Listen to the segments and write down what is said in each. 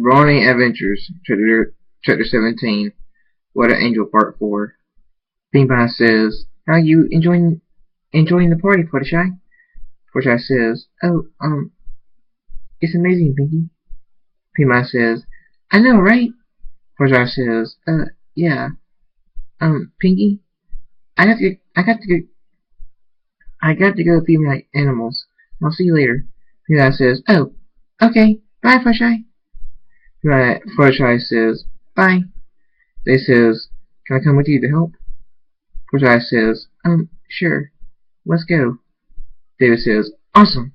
The Brony Adventures, Chapter 17, What an Angel, Part 4. Pie says, "How are you enjoying the party, Fluttershy?" Fluttershy says, "Oh, it's amazing, Pinky." Pie says, "I know, right?" Fluttershy says, yeah. Pinky, I got to go feed my animals. I'll see you later." Pie says, "Oh, okay. Bye, Fluttershy." Fluttershy says, "Bye." They says, "Can I come with you to help?" Fluttershy says, sure. Let's go." David says, "Awesome."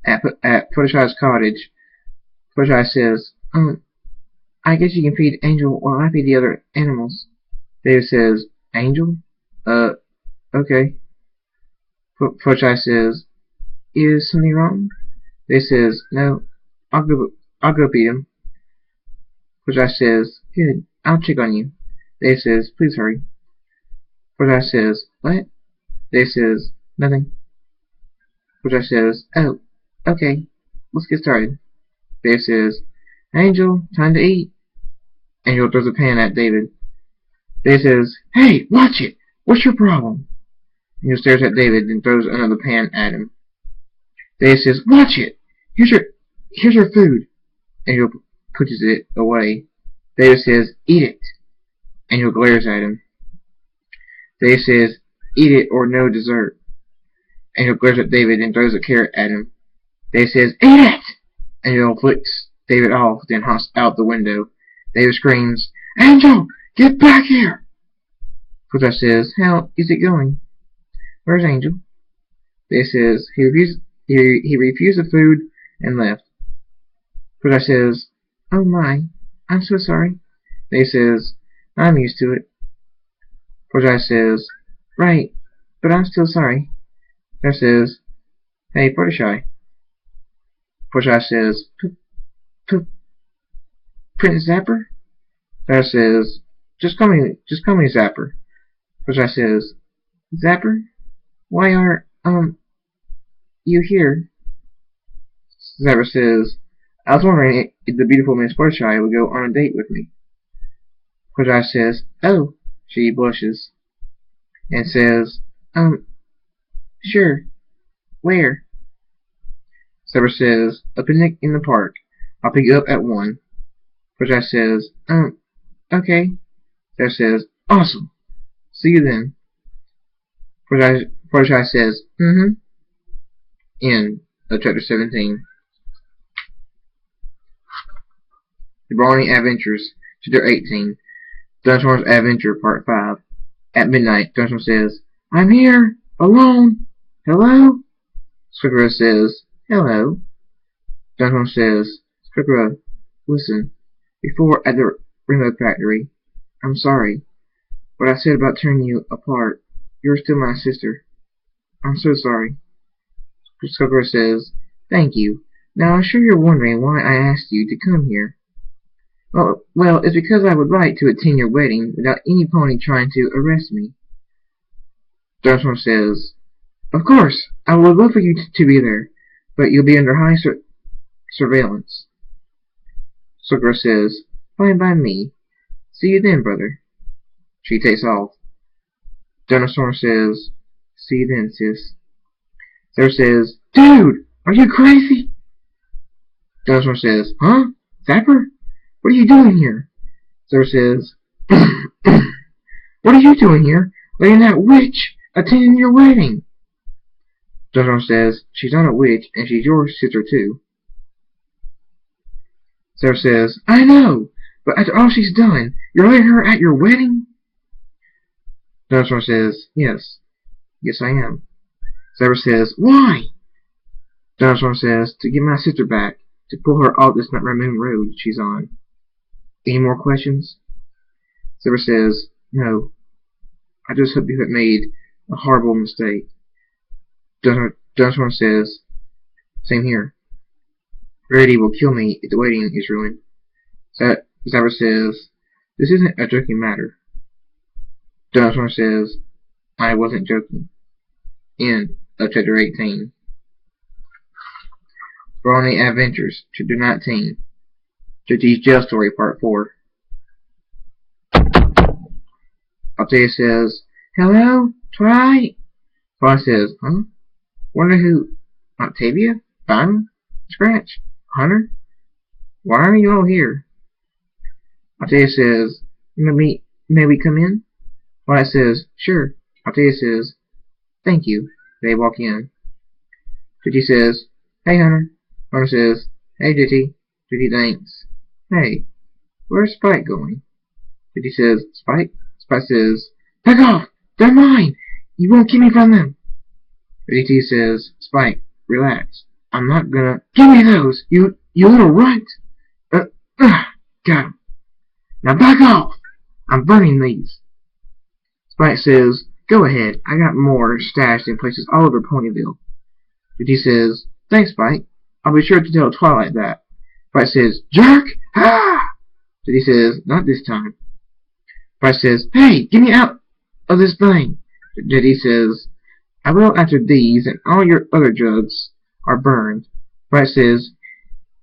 At Fluttershy's cottage, Fluttershy says, I guess you can feed Angel while I feed the other animals." David says, "Angel? Okay." Fluttershy says, "Is something wrong?" David says, "No, I'll go feed him." Fluttershy says, "Good, I'll check on you." David says, "Please hurry." Fluttershy says, "What?" David says, "Nothing." Fluttershy says, "Oh, okay, let's get started." David says, "Angel, time to eat." Angel throws a pan at David. David says, "Hey, watch it! What's your problem?" Angel stares at David and throws another pan at him. David says, "Watch it! Here's your food." Angel pushes it away. David says, "Eat it." Angel glares at him. David says, "Eat it or no dessert." Angel glares at David and throws a carrot at him. David says, "Eat it!" Angel flicks David off, then hops out the window. David screams, "Angel, get back here!" Fluttershy says, "How is it going?" "Where's Angel?" David says, He refused the food and left." Fluttershy says, "Oh my, I'm so sorry." David says, "I'm used to it." Fluttershy says, "Right, but I'm still sorry." David says, "Hey, Fluttershy." Fluttershy says, "Prince Zapper?" Fluttershy says, Just call me Zapper." Fluttershy says, "Zapper? Why are, you here?" Zapper says, "I was wondering if the beautiful Miss Fluttershy would go on a date with me." Fluttershy says, "Oh." She blushes and says, Sure. Where?" Zapper says, "A picnic in the park. I'll pick you up at 1. Fluttershy says, okay." Zapper says, "Awesome. See you then." Fluttershy says, End of Chapter 17. The Brony Adventures, Chapter 18. Thunderstorm's Adventure, Part 5. At midnight, Thunderstorm says, "I'm here! Alone! Hello?" Squirrel says, "Hello." Thunderstorm says, "Squirrel, listen. Before at the Rainbow Factory, I'm sorry. What I said about tearing you apart. You're still my sister. I'm so sorry." Squirrel says, "Thank you. Now I'm sure you're wondering why I asked you to come here. Well, it's because I would like to attend your wedding without any pony trying to arrest me." Thunderstorm says, "Of course, I would love for you to be there, but you'll be under high surveillance." Squirrel says, "Fine by me. See you then, brother." She takes off. Thunderstorm says, "See you then, sis." Sarah says, "Dude, are you crazy?" Thunderstorm says, "Huh? Zapper? What are you doing here?" Sarah says, "What are you doing here, letting that witch attend your wedding?" Thunderstorm says, "She's not a witch, and she's your sister too." Sarah says, "I know, but after all she's done, you're letting her at your wedding?" Thunderstorm says, Yes I am." Sarah says, "Why?" Thunderstorm says, "To get my sister back, to pull her off this Nightmare Moon road she's on." Any more questions? Sarah says, "No. I just hope you haven't made a horrible mistake." Thunderstorm says, "Same here. Rarity will kill me if the wedding is ruined." Zapper says, "This isn't a joking matter." Thunderstorm says, "I wasn't joking." End of Chapter 18. Brony Adventures, Chapter 19. JT's Jail Story Part 4. Octavia says, "Hello, Twilight?" Twilight says, "Huh? Wonder who? Octavia? Bonnie? Scratch? Hunter? Why are you all here?" Octavia says, may we come in?" Twilight says, "Sure." Octavia says, "Thank you." They walk in. JT says, "Hey, Hunter." Hunter says, "Hey, JT." JT thanks. "Hey, where's Spike going?" JT says, "Spike?" Spike says, "Back off! They're mine! You won't keep me from them!" JT says, "Spike, relax. I'm not gonna—" "Give me those, you little runt!" Got him. "Now back off! I'm burning these." Spike says, "Go ahead. I got more stashed in places all over Ponyville." JT says, "Thanks, Spike. I'll be sure to tell Twilight that." Spike says, "Jerk! Ah!" JT says, "Not this time." Spike says, "Hey, get me out of this thing." JT says, "I will after these and all your other drugs are burned." Spike says,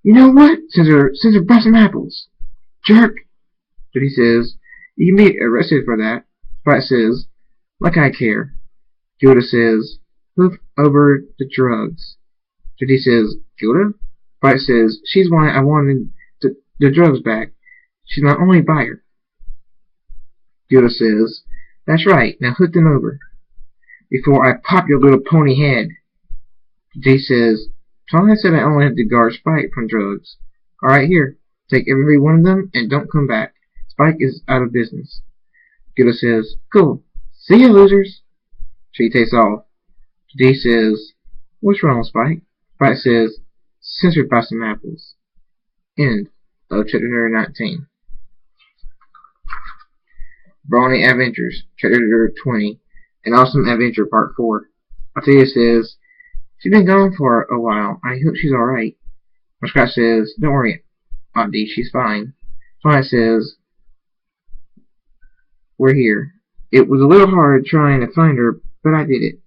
"You know what? Censor brought some apples." "Jerk!" JT says, "You can be arrested for that." Spike says, "Like I care." Gilda says, "Hoof over the drugs." JT says, "Gilda?" Spike says, "She's why I wanted the drugs back. She's my only buyer." Gilda says, "That's right. Now hook them over before I pop your little pony head." JT says, "Twilight said I only had to guard Spike from drugs. Alright, here. Take every one of them and don't come back. Spike is out of business." Gilda says, "Cool. See ya, losers." She takes off. JT says, "What's wrong, Spike?" Spike says, "Censored by some apples." End of chapter 19. Brony Adventures, chapter 20, An Awesome Adventure, part 4. Octavia says, "She's been gone for a while. I hope she's alright." Scott says, "Don't worry, Auntie, she's fine." Twilight says, "We're here. It was a little hard trying to find her, but I did it."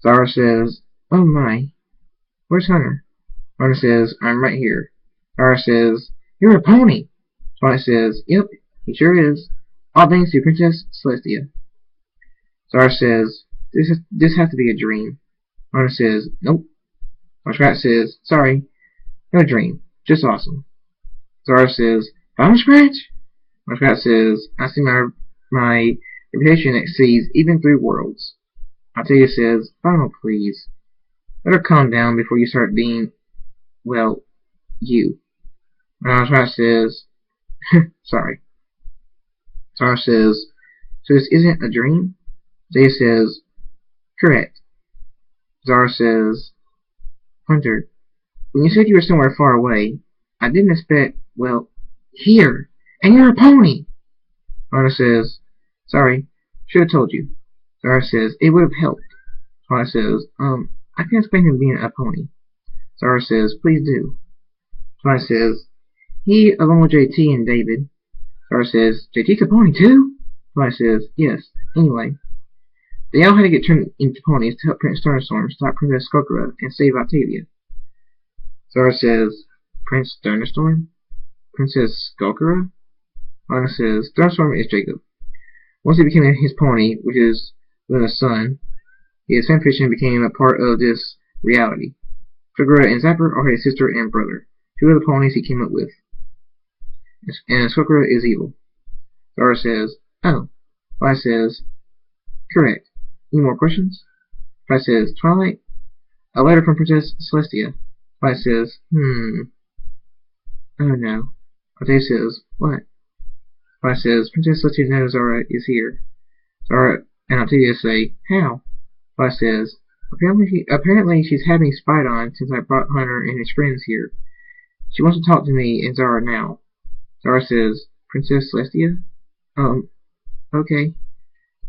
Zara says, "Oh my. Where's Hunter?" Hunter says, "I'm right here." Zara says, "You're a pony." Twilight says, "Yep, he sure is. All thanks to Princess Celestia." Zara says, This has to be a dream." Hunter says, "Nope." Scott says, "Sorry, no dream. Just awesome." Zara says, "Final Scratch?" Scott says, "I see my reputation exceeds even through worlds." Octavia says, "Final, please. Let her calm down before you start being, well, you." Scott says, "Sorry." Zara says, "So this isn't a dream?" Octavia says, "Correct." Zara says, "Hunter, when you said you were somewhere far away, I didn't expect, well, here. And you're a pony." Hunter says, "Sorry, should have told you." Zara says, "It would have helped." Hunter says, I can explain him being a pony." Zara says, "Please do." Hunter says, "He, along with JT and David." Zara says, "JT's a pony too?" Hunter says, "Yes. Anyway, they all had to get turned into ponies to help Prince Thunderstorm stop Princess Skokra and save Octavia." Zara says, "Prince Thunderstorm? Princess Skokra?" Hunter says, "Thunderstorm is Jacob. Once he became his pony, which is Luna's son, his fanfiction became a part of this reality. Skokra and Zapper are his sister and brother, two of the ponies he came up with. And Skokra is evil." Zara says, "Oh." Twilight says, "Correct. Any more questions?" Twilight says, "Twilight? A letter from Princess Celestia." Twilight says, Oh no." Octavia says, "What?" Twilight says, "Princess Celestia knows Zara is here." Zara and Octavia say, "How?" Twilight says, Apparently she's had me spied on since I brought Hunter and his friends here. She wants to talk to me and Zara now." Zara says, "Princess Celestia? Okay."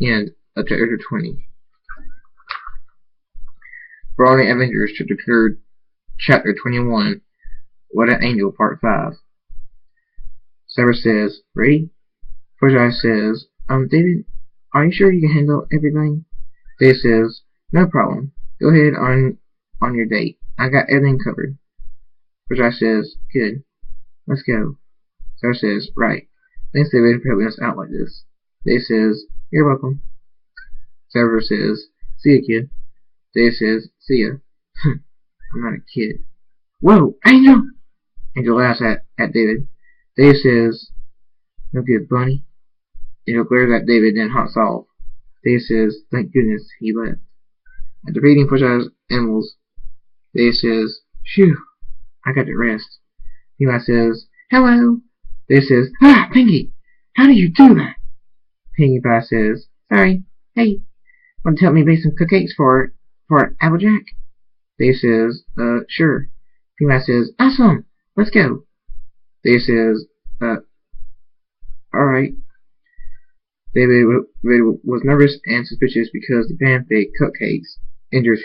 End of chapter 20. Brony Adventures, chapter 21, What an Angel, part 5. Sarah says, "Ready?" Forsyth says, David, are you sure you can handle everything?" David says, "No problem. Go ahead on your date. I got everything covered." Forsyth says, "Good." Let's go. Zara says, right. Thanks, David, for helping us out like this. Dave says, you're welcome. Zara says, see ya, kid. Dave says, see ya. I'm not a kid. Whoa, Angel! Angel laughs at David. Dave says, no good, Bunny. Angel glares at David, then hops off. Dave says, thank goodness he left. After feeding Fletcher's animals, Dave says, phew, I got to rest. Eli says, hello. Dave says, ah, Pinky, how did you do that? Pinkie Pie says, sorry. Hey, want to help me bake some cupcakes for Applejack? Dave says, sure. Pinkie Pie says, awesome, let's go. Dave says, alright. David was nervous and suspicious because the pan-baked cupcakes entered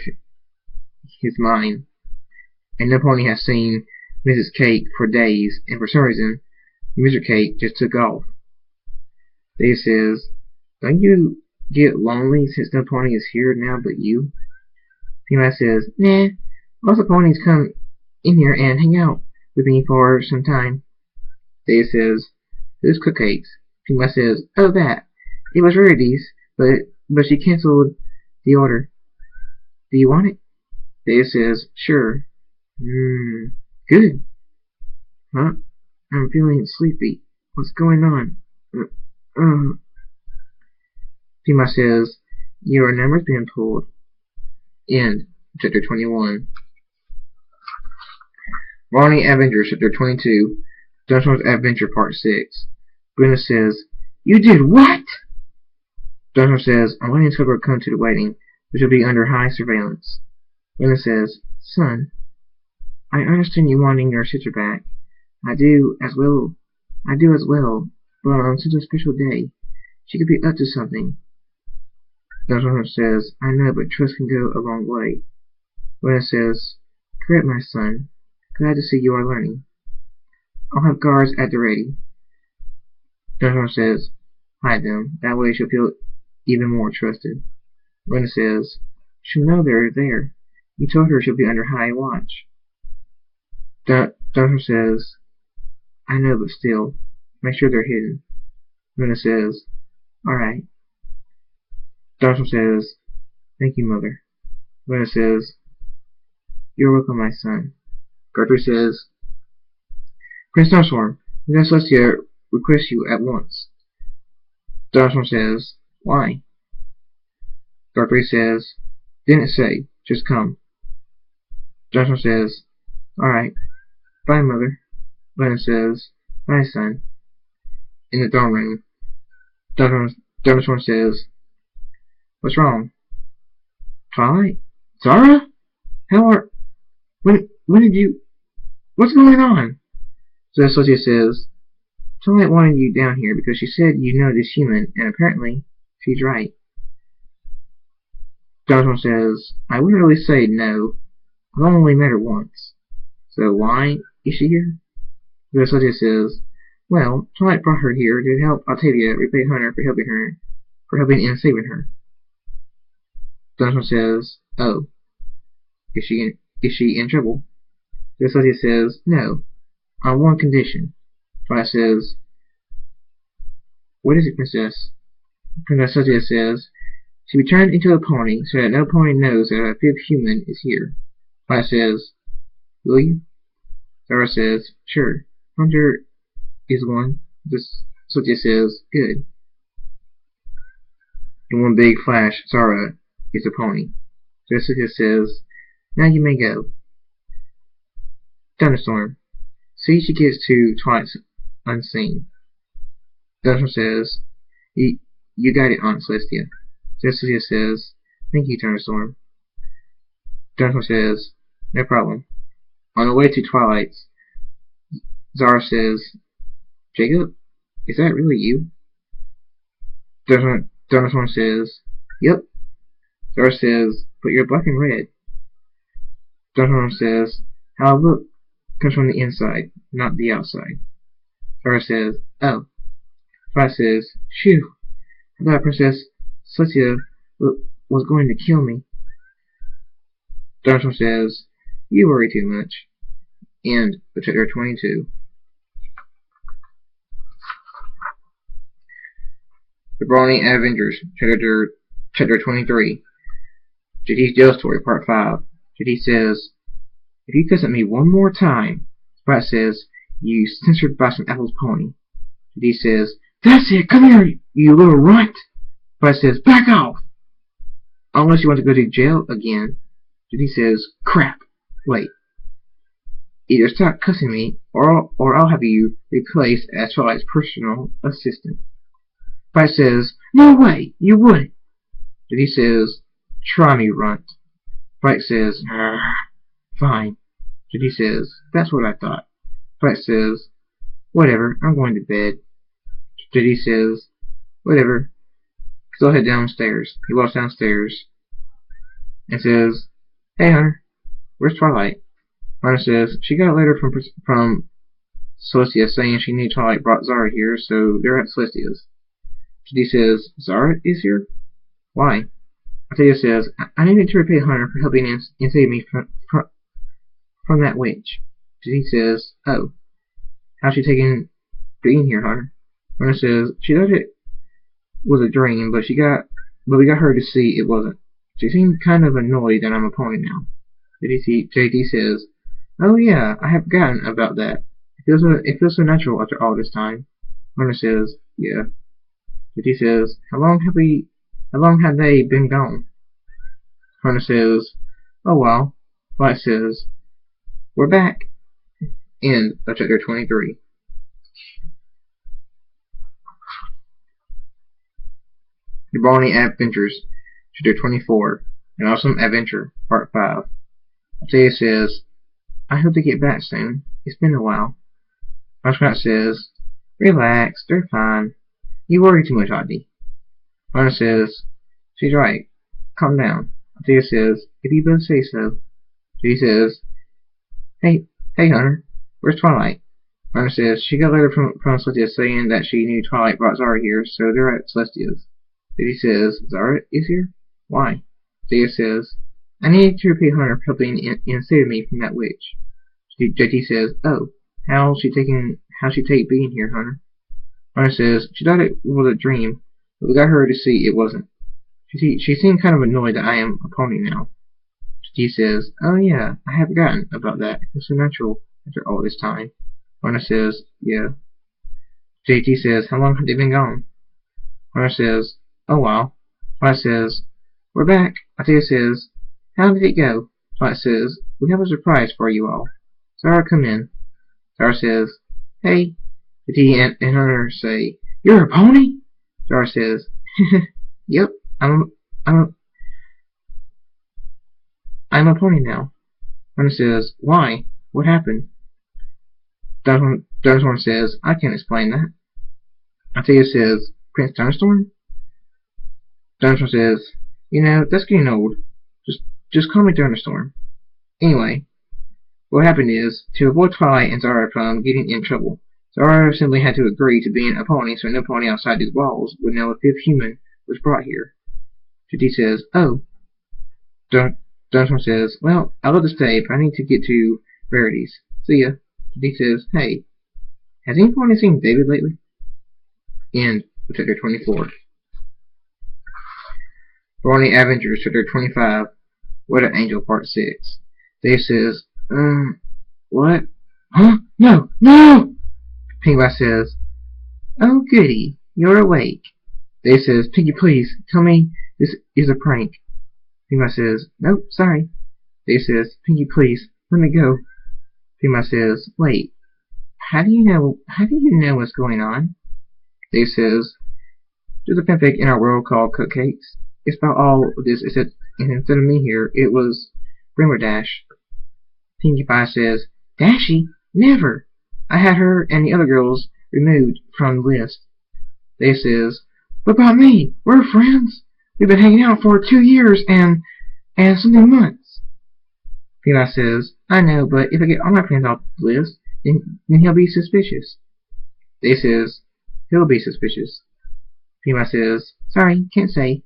his mind, and no pony has seen Mrs. Cake for days, and for some reason, Mr. Cake just took off. Dave says, don't you get lonely since no pony is here now but you? Pinkie says, nah, most of the ponies come in here and hang out with me for some time. Dave says, who's cupcakes? Pinkie says, oh, that. It was Rarity's, but she canceled the order. Do you want it? Dave says, sure. Good. Huh? I'm feeling sleepy. What's going on? Pinkie says, your number's been pulled. End. Chapter 21. Brony Adventure, Chapter 22. Dunstorm's Adventure, Part 6. Brenda says, you did what? Dunstorm says, I'm letting Scarborough come to the wedding, which will be under high surveillance. Brenda says, son, I understand you wanting your sister back. I do as well, but on such a special day, she could be up to something. Dunstorm says, I know, but trust can go a long way. Brenda says, correct, my son. Glad to see you are learning. I'll have guards at the ready. Dunstorm says, hide them. That way she'll feel even more trusted. Brenda says, she'll know they're there. You told her she'll be under high watch. Dunstorm says, I know, but still, make sure they're hidden. Brenda says, alright. Dunstorm says, thank you, Mother. Brenda says, you're welcome, my son. Gertrude says, Prince Dunstorm, Princess Celestia requests you at once. Dunstorm says, why? Gertrude says, didn't say, just come. Dunstorm says, alright. Bye, Mother. Brenda says, bye, son. In the throne room, Dunstorm says, what's wrong? Twilight? Zara? When did you... What's going on? So Celestia says, Twilight wanted you down here because she said you know this human, and apparently, she's right. Dunstorm says, I wouldn't really say no. I've only met her once. So why is she here? So Celestia says, well, Twilight brought her here to help Octavia repay Hunter for helping and saving her. Dunstorm says, oh, is she in trouble? So Celestia says, no, on one condition. Twilight says, what is it, Princess? Princess Celestia says, she be turned into a pony so that no pony knows that a fifth human is here. Twilight says, will you? Zara says, sure. Hunter is one. Celestia says, good. In one big flash, Zara is a pony. So Celestia says, now you may go. Thunderstorm. See she gets to Twilight's unseen. Thunderstorm says, you got it, Aunt Celestia. Celestia says, thank you, Thunderstorm. Thunderstorm says, no problem. On the way to Twilight's, Zara says, Jacob, is that really you? Thunderstorm says, yep. Zara says, but you're black and red. Thunderstorm says, how I look comes from the inside, not the outside. Zara says, oh. Twilight says, phew, I thought Princess Celestia was going to kill me. Thunderstorm says, you worry too much. End of chapter 22. The Brony Avengers, Chapter 23. JD's Jail Story, Part 5. JD says, "If you cuss at me one more time," Sprite says, "you censored by some apple's pony." JD says, "That's it, come here, you little runt." Sprite says, "Back off!" "Unless you want to go to jail again." JD says, "Crap. Wait. Either stop cussing me, or I'll have you replaced as Twilight's personal assistant." Sprite says, "No way, you wouldn't." JD says, "Try me, runt." Sprite says, "Fine." JD says, "That's what I thought." Sprite says, "Whatever, I'm going to bed." JD says, "Whatever." Still head downstairs. He walks downstairs and says, "Hey, Hunter, where's Twilight?" Hunter says, "She got a letter from Celestia saying she knew Twilight brought Zara here, so they're at Celestia's." JD says, "Zara is here? Why?" Althea says, "I needed to repay Hunter for helping and saving me from that witch." JD says, "Oh, how's she taking being here, Hunter?" Hunter says, "She thought it was a dream, but we got her to see it wasn't. She seemed kind of annoyed that I'm a pony now." JD says, "Oh yeah, I have forgotten about that. It feels so natural after all this time." Hunter says, "Yeah." JD says, How long have they been gone?" Hunter says, "Oh well." Flight says, "We're back." End of Chapter 23. The Brony Adventures, Chapter 24. An Awesome Adventure, Part 5. Althea says, "I hope they get back soon. It's been a while." Muskrat says, "Relax, they're fine. You worry too much, Audie." Hunter says, "She's right. Calm down." Althea says, "If you both say so." She says, Hey, Hunter, where's Twilight?" Hunter says, "She got a letter from Celestia saying that she knew Twilight brought Zara here, so they're at Celestia's." JD says, "Zara is here? Why?" Althea says, "I need to repay Hunter for helping and saving me from that witch." JD says, "Oh, how's she take being here, Hunter?" Hunter says, "She thought it was a dream, but we got her to see it wasn't. She seemed kind of annoyed that I am a pony now." JD says, "Oh yeah, I have forgotten about that. It was so natural after all this time." Hunter says, "Yeah." JD says, "How long have they been gone?" Hunter says, "Oh wow." Flight says, "We're back." Althea says, "How did it go?" Flight says, "We have a surprise for you all. Zara, come in." Zara says, "Hey." JD and Hunter say, "You're a pony?" Zara says, "Yep, I'm a pony now." Hunter says, "Why? What happened?" Thunderstorm says, "I can't explain that." Althea says, "Prince Thunderstorm?" Thunderstorm says, "That's getting old. Just call me Thunderstorm." Anyway, what happened is, to avoid Twilight and Zara from getting in trouble, Zara simply had to agree to being a pony so no pony outside these walls would know a fifth human was brought here. JD says, "Oh." Thunderstorm says, "Well, I'd love to stay, but I need to get to Rarities. See ya." JD says, "Hey, has anyone seen David lately?" End of Chapter 24. Brony Adventures, Chapter 25. What an Angel, Part 6. Dave says, what? Huh? No! No! Piggyback says, "Oh goody, you're awake." Dave says, "Piggy, please, tell me this is a prank." Piggyback says, "Nope, sorry." Dave says, "Piggy, please, let me go." Piggyback says, "Wait, how do you know what's going on?" Dave says, "There's a fanfic in our world called Cupcakes. It's about all of this, except instead of me here, it was Brimmer Dash." Pinkie Pie says, "Dashy? Never! I had her and the other girls removed from the list." Dave says, "What about me? We're friends. We've been hanging out for 2 years and something months." Pinkie Pie says, "I know, but if I get all my friends off the list, then he'll be suspicious." Dave says, "He'll be suspicious." Pinkie Pie says, "Sorry, can't say."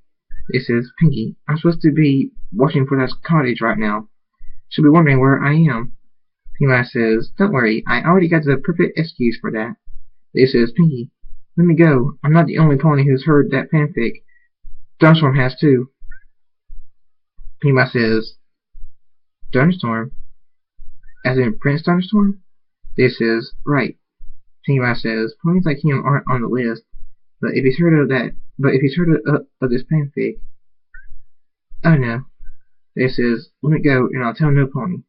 Dave says, "Pinkie, I'm supposed to be watching for that cottage right now. She'll be wondering where I am." Pinkie Pie says, "Don't worry, I already got the perfect excuse for that." Dave says, "Pinkie, Let me go. I'm not the only pony who's heard that fanfic. Thunderstorm has too. Pinkie says, Thunderstorm? As in Prince Thunderstorm? Dave says, right. Pinkie says, ponies like him aren't on the list, but if he's heard of this fanfic. Oh no. Dave says, let me go and I'll tell no pony.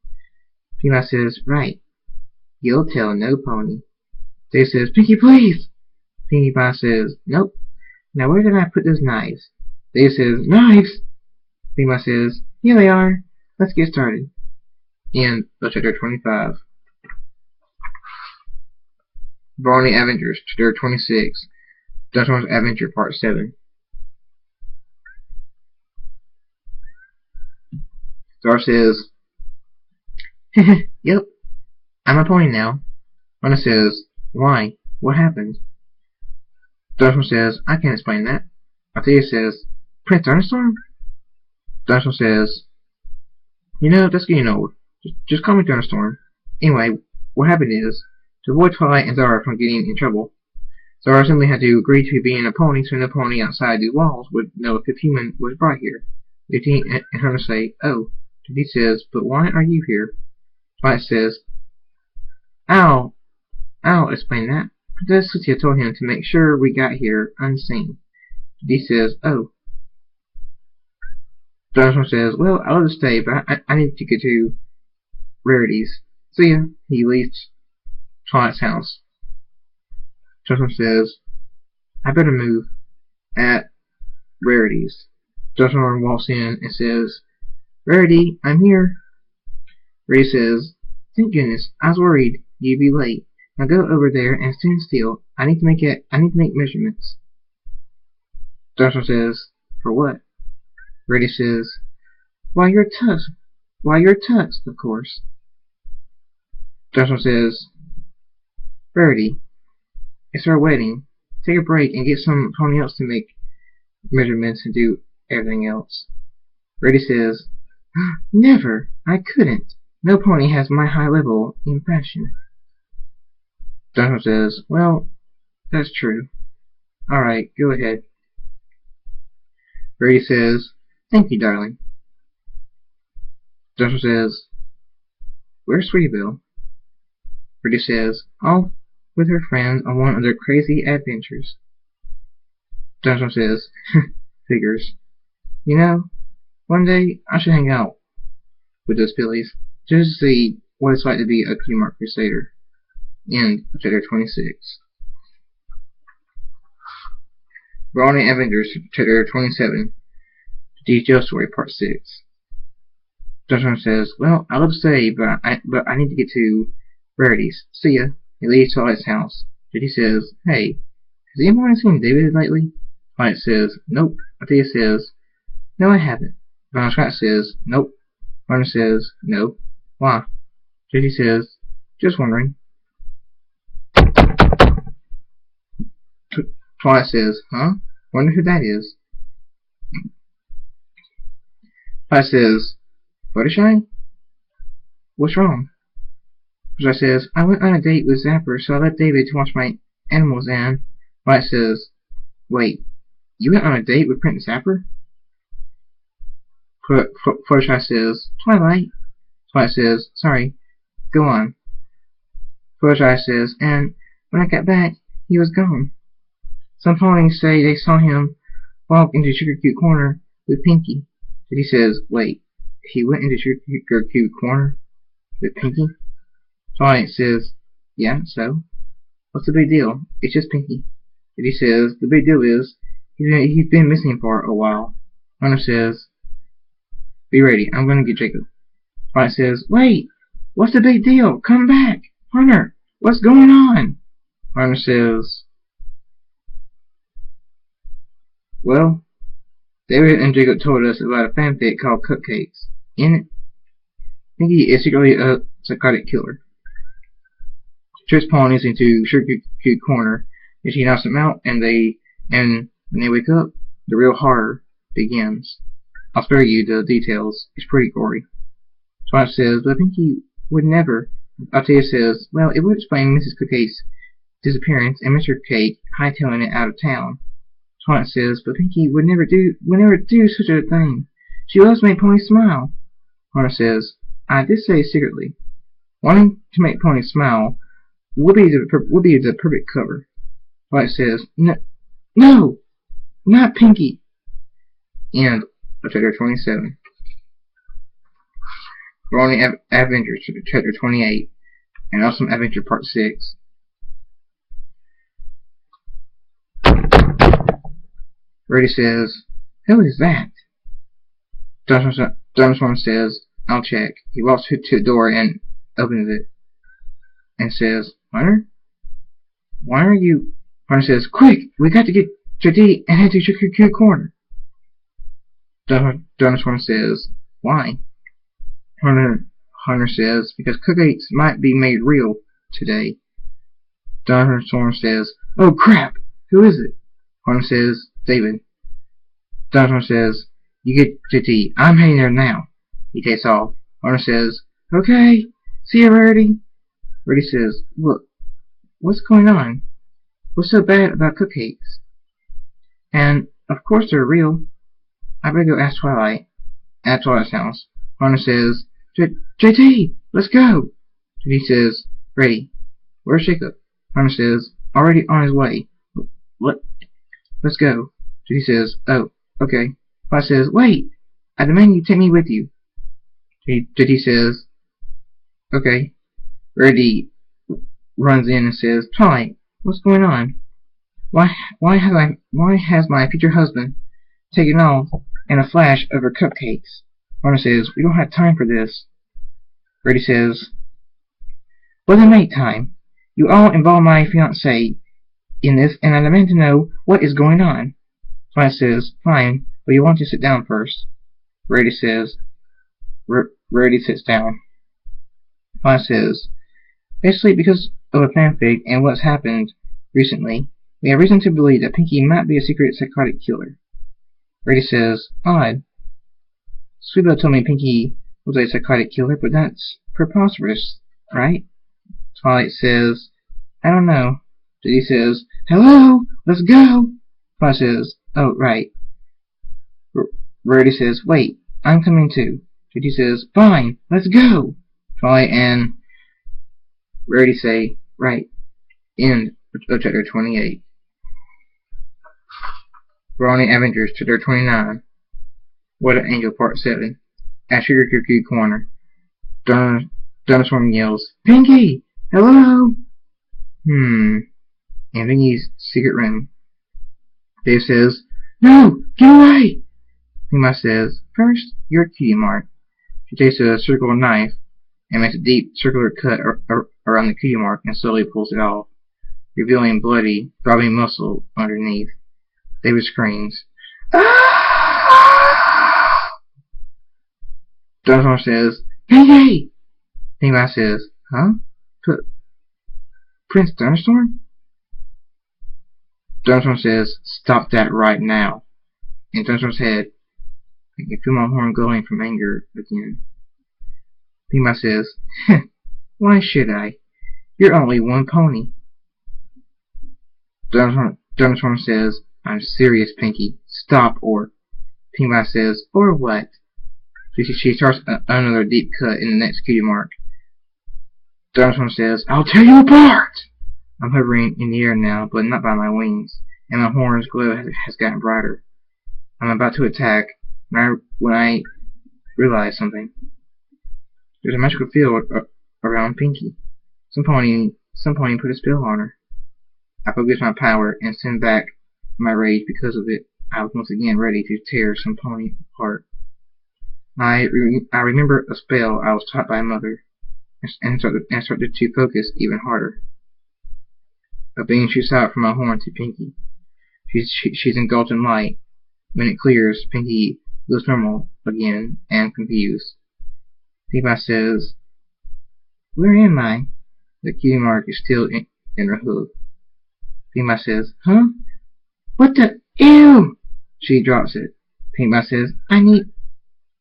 Pinkie says, right. You'll tell no pony. Dave says, Pinkie, please! Pinkie Pie says, nope. Now where did I put those knives? Dave says, knives! Pinkie Pie says, here they are. Let's get started. End of chapter 25. Brony Adventures, chapter 26. Thunderstorm's Adventure, part 7. Star says, yep, I'm a pony now. Rhonda says, why? What happened? Thunderstorm says, I can't explain that. Althea says, Prince Thunderstorm? Thunderstorm says, you know, that's getting old. Just call me Thunderstorm. Anyway, what happened is, to avoid Twilight and Zara from getting in trouble, Zara simply had to agree to being a pony so no pony outside the walls would know if a human was brought here. 15 and Hunter say, oh. Judy says, but why are you here? Twilight says, I'll explain that. Princess Lucia told him to make sure we got here unseen. Judy says, oh. Thunderstorm says, well, I'll just stay, but I need to get to Rarity's. See ya. He leaves Twilight's house. Thunderstorm says, I better move at Rarity's. Thunderstorm walks in and says, Rarity, I'm here. Rarity says, thank goodness, I was worried you'd be late. Now go over there and stand still. I need to make measurements. Thunderstorm says, for what? Rarity says, why your tux, of course. Thunderstorm says, Rarity, it's our wedding. Take a break and get some pony else to make measurements and do everything else. Rarity says, never, I couldn't. No pony has my high level in fashion. Thunderstorm says, well, that's true. Alright, go ahead. Rarity says, thank you, darling. Thunderstorm says, where's Sweetie-Belle? Rarity says, off with her friends on one of their crazy adventures. Thunderstorm says, figures. You know, one day I should hang out with those fillies just to see what it's like to be a Kmart Crusader. End of chapter 26. Brony Adventures, chapter 27. The Jail Story, part 6. Thunderstorm says, well, I love to say, but I need to get to Rarity's. See ya. He leaves Twilight's house. Judy says, hey, has anyone seen David lately? Twilight says, nope. Althea says, no, I haven't. Von Scott says, nope. Rhonda says, no. Why? Judy says, just wondering. Twilight says, huh? Wonder who that is. Twilight says, Fluttershy? What's wrong? Fluttershy says, I went on a date with Zapper, so I left David to watch my animals, and Twilight says, wait, you went on a date with Prince Zapper? Fluttershy says, Twilight. Twilight says, sorry, go on. Fluttershy says, and when I got back, he was gone. Some ponies say they saw him walk into Sugar Cute Corner with Pinkie. But he says, wait, he went into Sugar Cute Corner with Pinkie? Twilight says, yeah, so? What's the big deal? It's just Pinkie. But he says, the big deal is, he's been missing for a while. Hunter says, be ready, I'm going to get Jacob. Twilight says, wait, what's the big deal? Come back! Hunter, what's going on? Hunter says, well, David and Jacob told us about a fanfic called Cupcakes. In it, Pinkie is secretly a psychotic killer. She tricks ponies into Sugar Cute Corner, and she knocks them out, and when they wake up, the real horror begins. I'll spare you the details. It's pretty gory. Twilight says, but Pinkie would never. Althea says, well, it would explain Mrs. Cupcake's disappearance and Mr. Cake hightailing it out of town. Twilight says, but Pinky would never do such a thing. She loves to make Pony smile. Hunter says, I did say secretly. Wanting to make Pony smile would be the perfect cover. Twilight says, no, not Pinky. End of Chapter 27. Brony Adventures, Chapter 28, and Awesome Adventure Part 6. Brady says, who is that? Thunderstorm says, I'll check. He walks to the door and opens it and says, Hunter? Why are you... Hunter says, quick! We got to get JD and head to Sugar Corner. Thunderstorm says, why? Hunter says, because cupcakes might be made real today. Thunderstorm says, oh crap! Who is it? Hunter says, David. Thunderstorm says, you get JD. I'm heading there now. He takes off. Hunter says, okay, see you, Rarity. Rarity says, look, what's going on? What's so bad about cupcakes? And, of course they're real. I better go ask Twilight. At Twilight's house. Hunter says, JT, let's go. JT says, ready. Where's Jacob? Hunter says, already on his way. What? Let's go. JT says, oh, okay. Twilight says, wait. I demand you take me with you. JT says, okay. Rarity runs in and says, Twilight, what's going on? Why has my future husband taken off in a flash over cupcakes? Hunter says, we don't have time for this. Rarity says, well then make time. You all involve my fiancé in this, and I demand to know what is going on. Twilight says, fine, but you want to sit down first. Rarity says, Rarity sits down. Twilight says, basically because of a fanfic and what's happened recently, we have reason to believe that Pinky might be a secret psychotic killer. Rarity says, odd. Sweetbell told me Pinky was a psychotic killer, but that's preposterous, right? Twilight says, I don't know. JD says, hello, let's go. Twilight says, oh, right. Rarity says, wait, I'm coming too. JD says, fine, let's go. Twilight and Rarity say, right. End of Chapter 28. Brony Adventures, Chapter 29. What an Angel, Part 7. At Sugar Cookie Corner. Thunderstorm yells, Pinky! Hello! In Pinky's secret room. Dave says, no! Get away! Pima says, first, you're a cutie mark. She takes a circular knife and makes a deep circular cut around the cutie mark and slowly pulls it off, revealing bloody, throbbing muscle underneath. David screams, ah! Thunderstorm says, Pinky! Pima says, huh? Prince Thunderstorm? Thunderstorm says, stop that right now. In Thunderstorm's head, I can feel my horn glowing from anger again. Pima says, why should I? You're only one pony. Thunderstorm says, I'm serious, Pinky. Stop, or... Pima says, or what? She starts another deep cut in the next cutie mark. Thunderstorm says, I'll tear you apart! I'm hovering in the air now, but not by my wings, and my horn's glow has gotten brighter. I'm about to attack when I realize something. There's a magical field around Pinky. Some pony put a spell on her. I focus my power and send back my rage because of it. I was once again ready to tear some pony apart. I remember a spell I was taught by Mother, and started to focus even harder. A beam shoots out from my horn to Pinky. She's engulfed in light. When it clears, Pinky looks normal again and confused. Pima says, where am I? The cutie mark is still in her hoof. Pima says, huh? What the? Ew! She drops it. Pima says, I need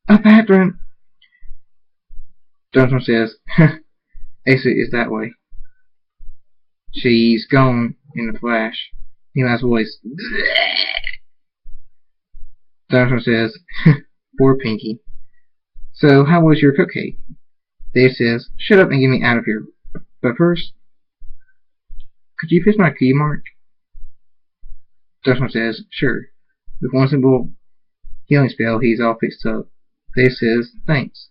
a bathroom. Thunderstorm says, exit is that way. She's gone in a flash. Eli's voice. Dinosaur says, poor Pinky. So, how was your cupcake? Dave says, shut up and get me out of here. But first, could you fix my key mark? Dinosaur says, sure. With one simple healing spell, he's all fixed up. Dave says, thanks.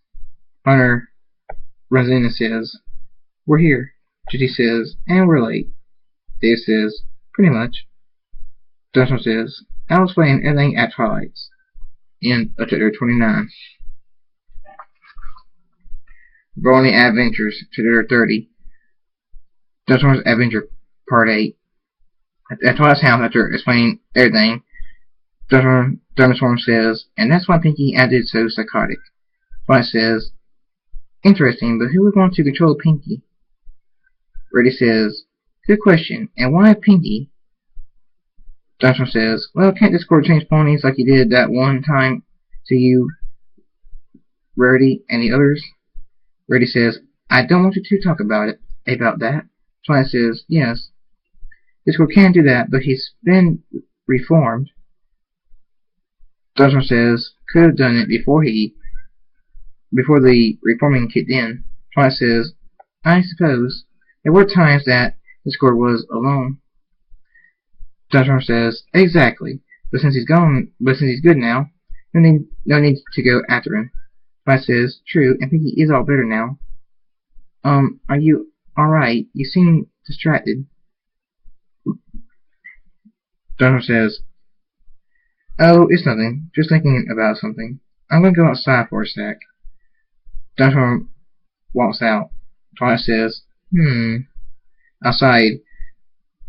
Hunter runs in and says, we're here. Judy says, and we're late. Dave says, pretty much. Dinosaur says, I'll explain everything at Twilight's. End of chapter 29. Brony Adventures, chapter 30. Dinosaur's Adventure, part 8. At Twilight's house, after explaining everything, Dinosaur says, and that's why Pinky acted so psychotic. Twilight says, interesting, but who would want to control Pinky? Reddy says, good question, and why Pinky? Dinosaur says, well, can't Discord change ponies like he did that one time to you, Rarity, and the others? Rarity says, I don't want you to talk about that. Twilight says, yes, Discord can do that, but he's been reformed. Dinosaur says, could have done it before the reforming kicked in. Twilight says, I suppose. There were times that Discord was alone. Dinosaur says, exactly. But since he's good now, no need to go after him. Twilight says, true, and Pinky is all better now. Are you alright? You seem distracted. Dinosaur says, oh, it's nothing. Just thinking about something. I'm gonna go outside for a sec. Dinosaur walks out. Twilight says, Outside,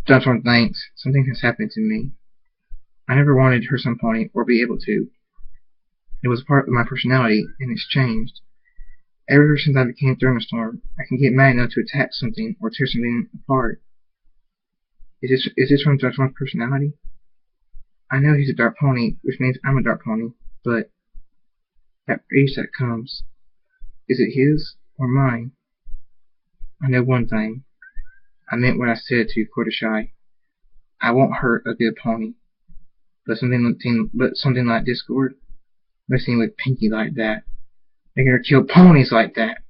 Dinosaur thinks, something has happened to me. I never wanted to hurt some pony or be able to. It was part of my personality, and it's changed. Ever since I became Thunderstorm, I can get mad enough to attack something or tear something apart. Is this from Dinosaur's personality? I know he's a dark pony, which means I'm a dark pony, but that rage that comes, is it his or mine? I know one thing. I meant what I said to Cortashai. I won't hurt a good pony, but something like Discord, messing with Pinky like that, making her kill ponies like that.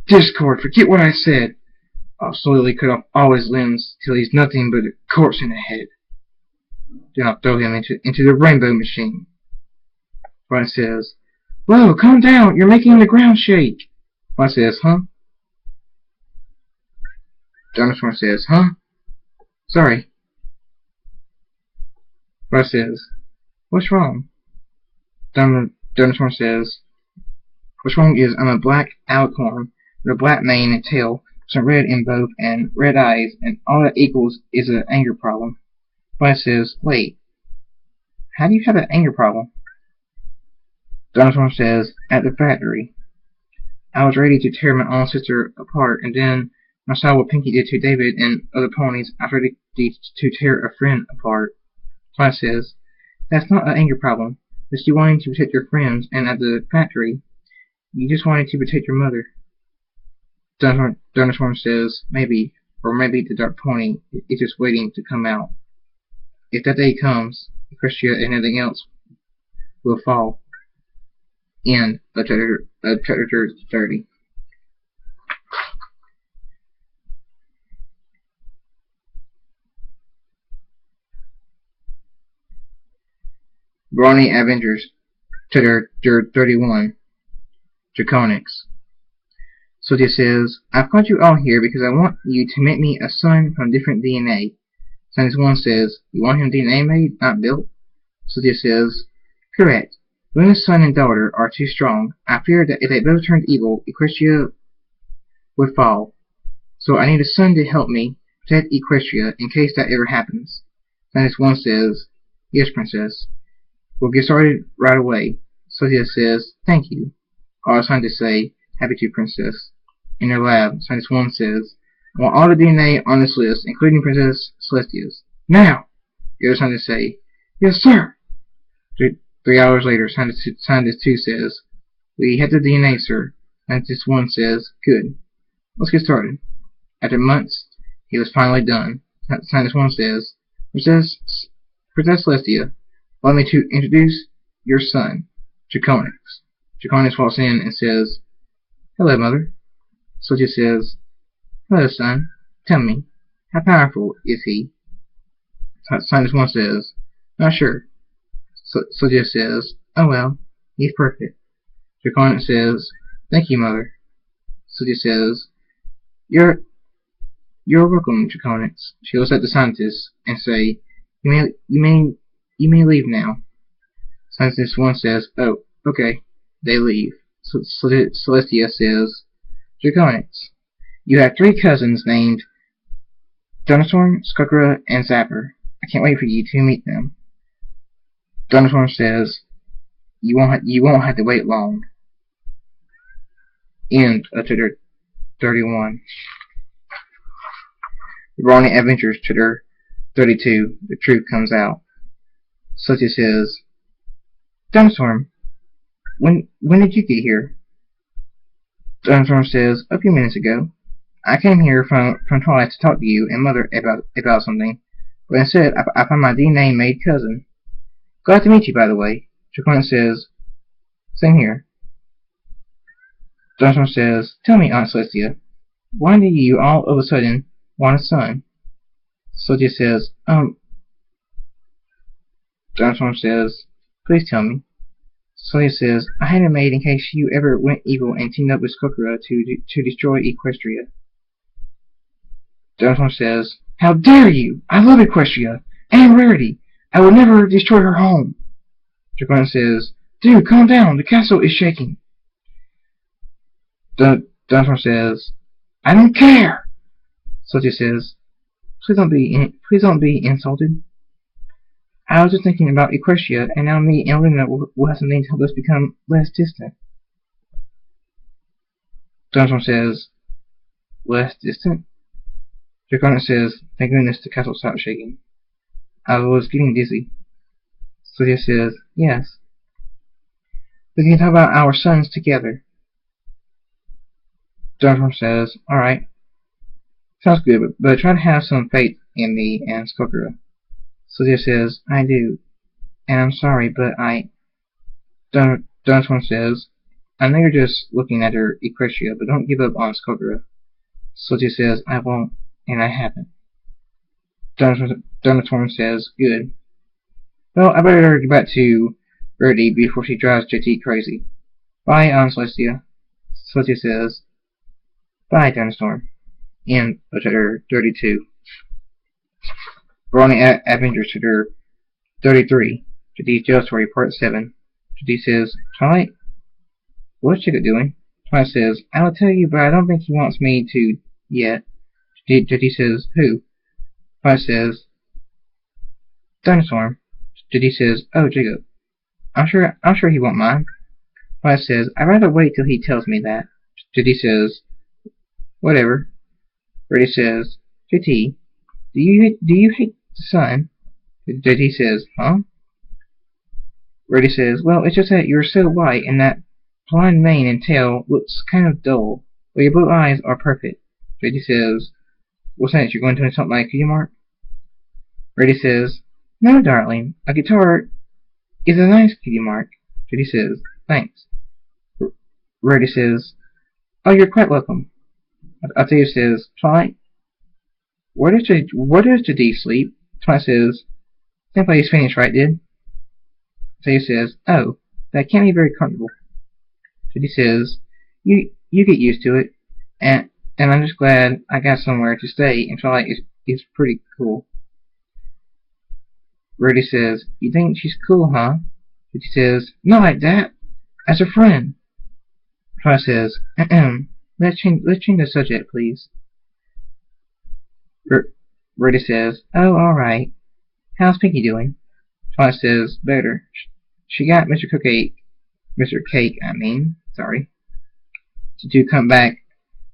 Discord, forget what I said. I'll slowly cut off all his limbs till he's nothing but a corpse in a head. Then I'll throw him into the rainbow machine. Brian says, whoa, calm down, you're making the ground shake. Brian says, huh? Dinosaur says, huh? Sorry. Brian says, what's wrong? Dinosaur says, what's wrong is I'm a black alicorn with a black mane and tail, some red in both, and red eyes, and all that equals is an anger problem. Brian says, wait, how do you have an anger problem? Dinosaur says, at the factory. I was ready to tear my own sister apart, and then I saw what Pinky did to David and other ponies. I was ready to tear a friend apart. Brian says, that's not an anger problem. It's you wanting to protect your friends, and at the factory, you just wanted to protect your mother. Dinosaur says, maybe, or maybe the dark pony is just waiting to come out. If that day comes, Equestria and everything else will fall. End of chapter 30. Brony Adventures, chapter 31. Draconics. Sylvia says, I've called you all here because I want you to make me a son from different DNA. Scientist 1 says, you want him DNA made, not built? Sylvia says, correct. Luna's son and daughter are too strong. I fear that if they both turned evil, Equestria would fall. So I need a son to help me protect Equestria in case that ever happens. Scientist 1 says, yes, Princess. We'll get started right away. Sylvia says, thank you. All scientists say, happy to, Princess. In their lab, Scientist 1 says, I want all the DNA on this list, including Princess Celestia's. Now! The other scientists say, yes, sir. 3 hours later, Scientist 2 says, we have the DNA, sir. Scientist 1 says, good. Let's get started. After months, He was finally done. Scientist 1 says, Princess Celestia, allow me to introduce your son, Draconix. Draconix walks in and says, Hello, Mother. Celestia says, Hello, son. Tell me, how powerful is he? Scientist 1 says, Not sure. Celestia says, Oh well, he's perfect. Draconix says, Thank you, Mother. Celestia says, You're welcome, Draconix. She looks at the scientist and say, You may leave now. Scientist 1 says, Oh, okay. They leave. Celestia says, Draconix, you have 3 cousins named Thunderstorm, Skullgirl, and Zapper. I can't wait for you to meet them. Thunderstorm says, You won't have to wait long. End of chapter 31. The Brony Adventures, chapter 32. The truth comes out. Celestia says, Thunderstorm, when did you get here? Thunderstorm says, A few minutes ago. I came here from Twilight to talk to you and Mother about something, but instead I found my DNA-made cousin. Glad to meet you, by the way. Draconix says, Same here. Thunderstorm says, Tell me, Aunt Celestia, why do you all of a sudden want a son? Celestia says, Thunderstorm says, Please tell me. Celestia says, I had it made in case you ever went evil and teamed up with Skullgirl to destroy Equestria. Thunderstorm says, How dare you! I love Equestria and Rarity. I will never destroy her home. Draconix says, Dude, calm down. The castle is shaking. Thunderstorm says, I don't care. Celestia says, Please don't be insulted. I was just thinking about Equestria, and now me and Luna will have something to help us become less distant. Thunderstorm says, Less distant? Draconix says, Thank goodness the castle stopped shaking. I was getting dizzy. Celestia says, Yes. We can talk about our sons together. Thunderstorm says, Alright. Sounds good, but try to have some faith in me and Skullgirl. Celestia says, I do. And I'm sorry, but Thunderstorm says, I know you're just looking at her Equestria, but don't give up on Skullgirl. Celestia says, I won't, and I haven't. Thunderstorm says, Good. Well, I better get back to Rarity before she drives JT crazy. Bye, Aunt Celestia. Celestia says, Bye, Thunderstorm. End of chapter 32. Brony Adventures, chapter 33. JT's Jail Story, part 7. JT says, Twilight? What's Jacob doing? Twilight says, I will tell you, but I don't think he wants me to yet. JT says, Who? Twilight says, Thunderstorm. JT says, Oh, Jacob. I'm sure he won't mind. Twilight says, I'd rather wait till he tells me that. JT says, Whatever. Rarity says, JT, do you hate the sun? JT says, Huh? Rarity says, Well, it's just that you're so white and that blonde mane and tail looks kind of dull, but your blue eyes are perfect. JT says, What's that? You're going to insult my cutie mark? Rarity says, No, darling. A guitar is a nice cutie mark. JT says, Thanks. Rarity says, Oh, you're quite welcome. Octavia says, Twilight, where does JD sleep? Twilight says, Same place Phoenix Wright did. Octavia says, Oh, that can't be very comfortable. JD says, You get used to it, and I'm just glad I got somewhere to stay, and Twilight is pretty cool. Rarity says, You think she's cool, huh? JD says, Not like that. As a friend. Twilight says, Let's change the subject, please. Rarity says, Oh, alright. How's Pinky doing? Twilight says, Better. She got Mr. Cake, to come back,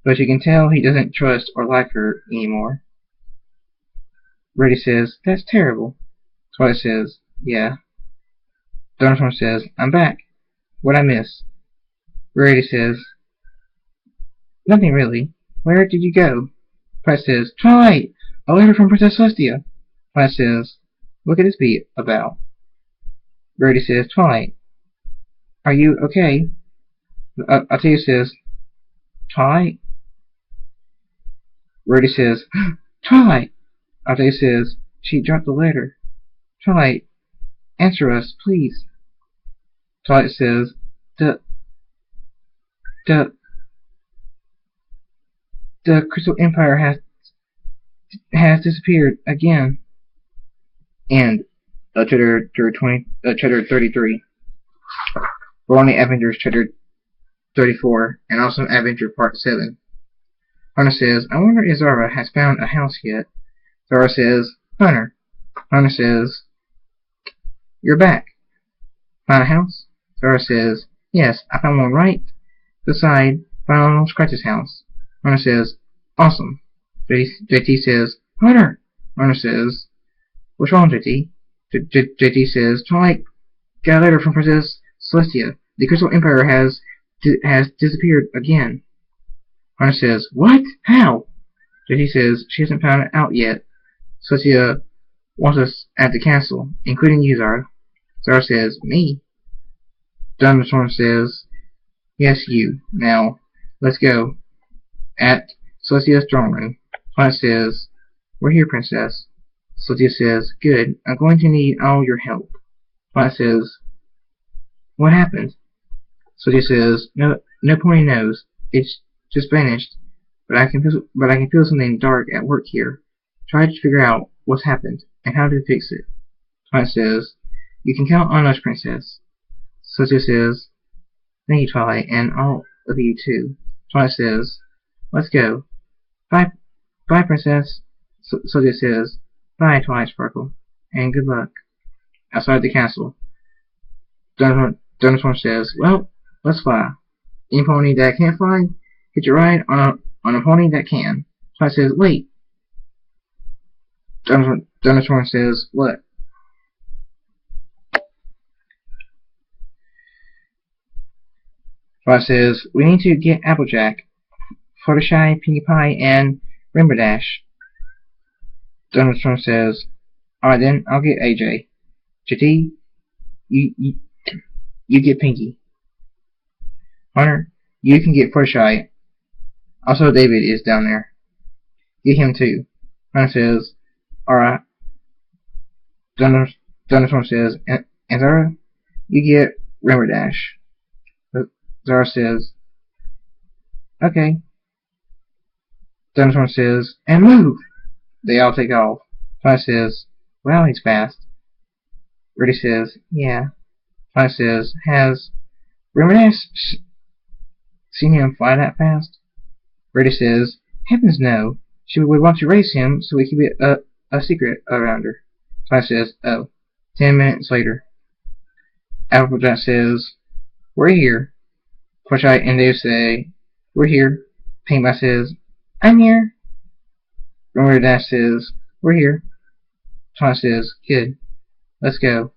but you can tell he doesn't trust or like her anymore. Rarity says, That's terrible. Twilight says, Yeah. Thunderstorm says, I'm back. What'd I miss? Rarity says, Nothing really. Where did you go? Twilight says, Twilight! A letter from Princess Celestia! Twilight says, what could this be about? Brody says, Twilight, are you okay? Althea says, Twilight? Brody says, Twilight! Althea says, she dropped the letter. Twilight, answer us, please. Twilight says, the Crystal Empire has disappeared again. And Chapter 33. Brony Adventures Chapter 34, and Awesome Adventure Part 7. Hunter says, I wonder if Zara has found a house yet. Zara says, Hunter. Hunter says, you're back. Found a house? Zara says, yes, I found one right beside Final Scratch's house. Hunter says, awesome. JT says, Hunter. Hunter says, what's wrong, JT? JT says, Twilight got a letter from Princess Celestia. The Crystal Empire has disappeared again. Hunter says, what? How? JT says, she hasn't found it out yet. Celestia wants us at the castle, including you, Zara. Zara says, me? Thunderstorm says, yes, you. Now, let's go. At Celestia's throne room. Twilight says, we're here, Princess. Celestia says, good. I'm going to need all your help. Twilight says, what happened? Celestia says, no pointy nose. It's just vanished. But I can feel something dark at work here. Try to figure out what's happened and how to fix it. Twilight says, you can count on us, Princess. Celestia says, thank you, Twilight, and all of you too. Twilight says, let's go. Bye, Princess. Celestia says, bye, Twilight Sparkle, and good luck. Outside the castle, Thunderstorm says, well, let's fly. Any pony that can't fly, get your ride on a pony that can. Twilight says, wait. Thunderstorm says, what? Twilight says, we need to get Applejack, Fluttershy, Pinkie Pie, and Rainbow Dash. Thunderstorm says, alright then, I'll get AJ. JT, you get Pinkie. Hunter, you can get Fluttershy. Also, David is down there. Get him too. Hunter says, alright. Thunderstorm says, and Zara, you get Rainbow Dash. Zara says, okay. Thunderstorm says, and move! They all take off. Twilight says, well, he's fast. Reddy says, yeah. Twilight says, has Rainbow Dash seen him fly that fast? Reddy says, heavens no. She would want to race him so we could be a secret around her. Twilight says, oh. 10 minutes later. Applejack says, we're here. Fluttershy and Dave say, we're here. Paintbot says, I'm here. Rainbow Dash says, we're here. Twilight says, good. Let's go.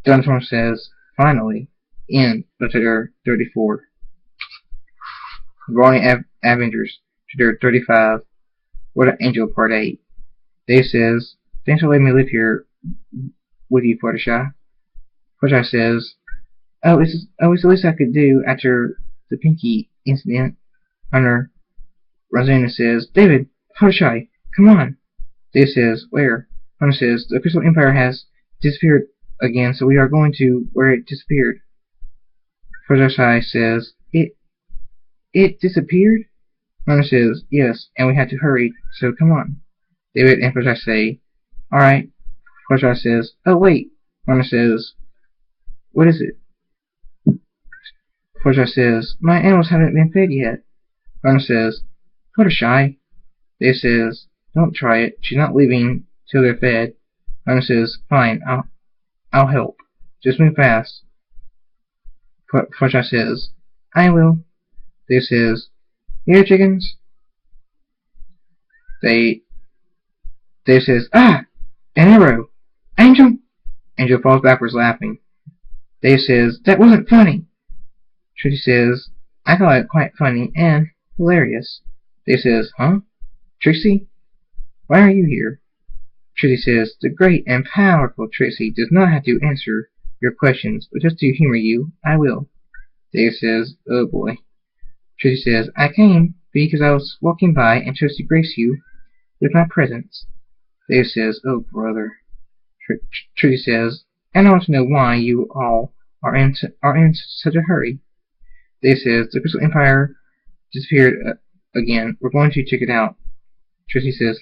Thunderstorm says, finally. End of Chapter 34. Brony Adventures, Chapter 35. What an Angel, Part 8. Dave says, thanks for letting me live here with you, Fluttershy. Fluttershy says, oh, it's the least I could do after the Pinkie incident. Hunter Rosina says, David, Fluttershy, come on. Dave says, where? Hunter says, the Crystal Empire has disappeared again, so we are going to where it disappeared. Fluttershy says, It disappeared? Hunter says, yes, and we had to hurry, so come on. David and Fluttershy say, alright. Fluttershy says, oh wait. Hunter says, what is it? Fluttershy says, my animals haven't been fed yet. Hunter says, Fluttershy. Dave says, don't try it. She's not leaving till they're fed. Hunter says, fine, I'll help. Just move fast. Fluttershy says, I will. Dave says, here, chickens. Dave says, ah! An arrow! Angel! Angel falls backwards laughing. Dave says, that wasn't funny. Trudy says, I thought it quite funny and hilarious. Dave says, huh? Trixie, why are you here? Trixie says, the great and powerful Trixie does not have to answer your questions, but just to humor you, I will. Dave says, oh boy. Trixie says, I came because I was walking by and chose to grace you with my presence. Dave says, oh brother. Trixie says, and I want to know why you all are in such a hurry. Dave says, the Crystal Empire disappeared again. We're going to check it out. Trixie says,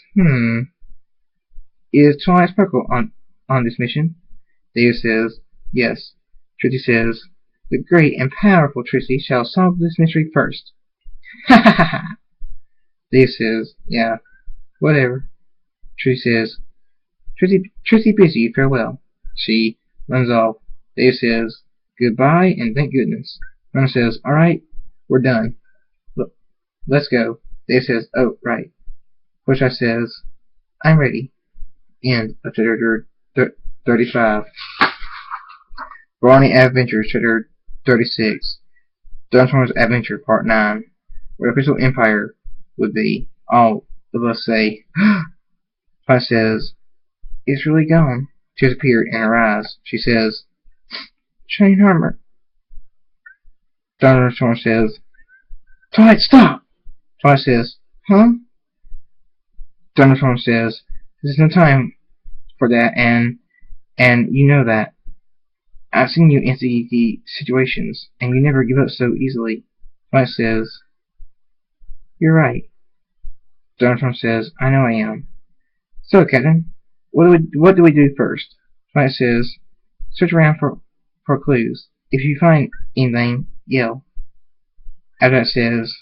Is Twilight Sparkle on this mission? Dave says, yes. Trixie says, the great and powerful Trixie shall solve this mystery first. Ha ha ha ha. Dave says, yeah, whatever. Trixie says, Trixie bids you farewell. She runs off. Dave says, goodbye and thank goodness. Rona says, alright, we're done. Look, let's go. Dave says, oh, right. Fluttershy says, I'm ready. End of chapter 35. Brony Adventures, chapter 36. Dunstorm's Adventure, part 9. Where the Crystal Empire would be. All of us say, Fluttershy says, it's really gone. Tears appear in her eyes. She says, Shane Armor. Dunstorm says, Twilight, stop! Twilight says, huh? Dunstorm says, there's no time for that, and you know that. I've seen you in the situations, and you never give up so easily. Twilight says, you're right. Dunstorm says, I know I am. So, Captain, what do we do first? Twilight says, search around for clues. If you find anything, yell. Abdot says,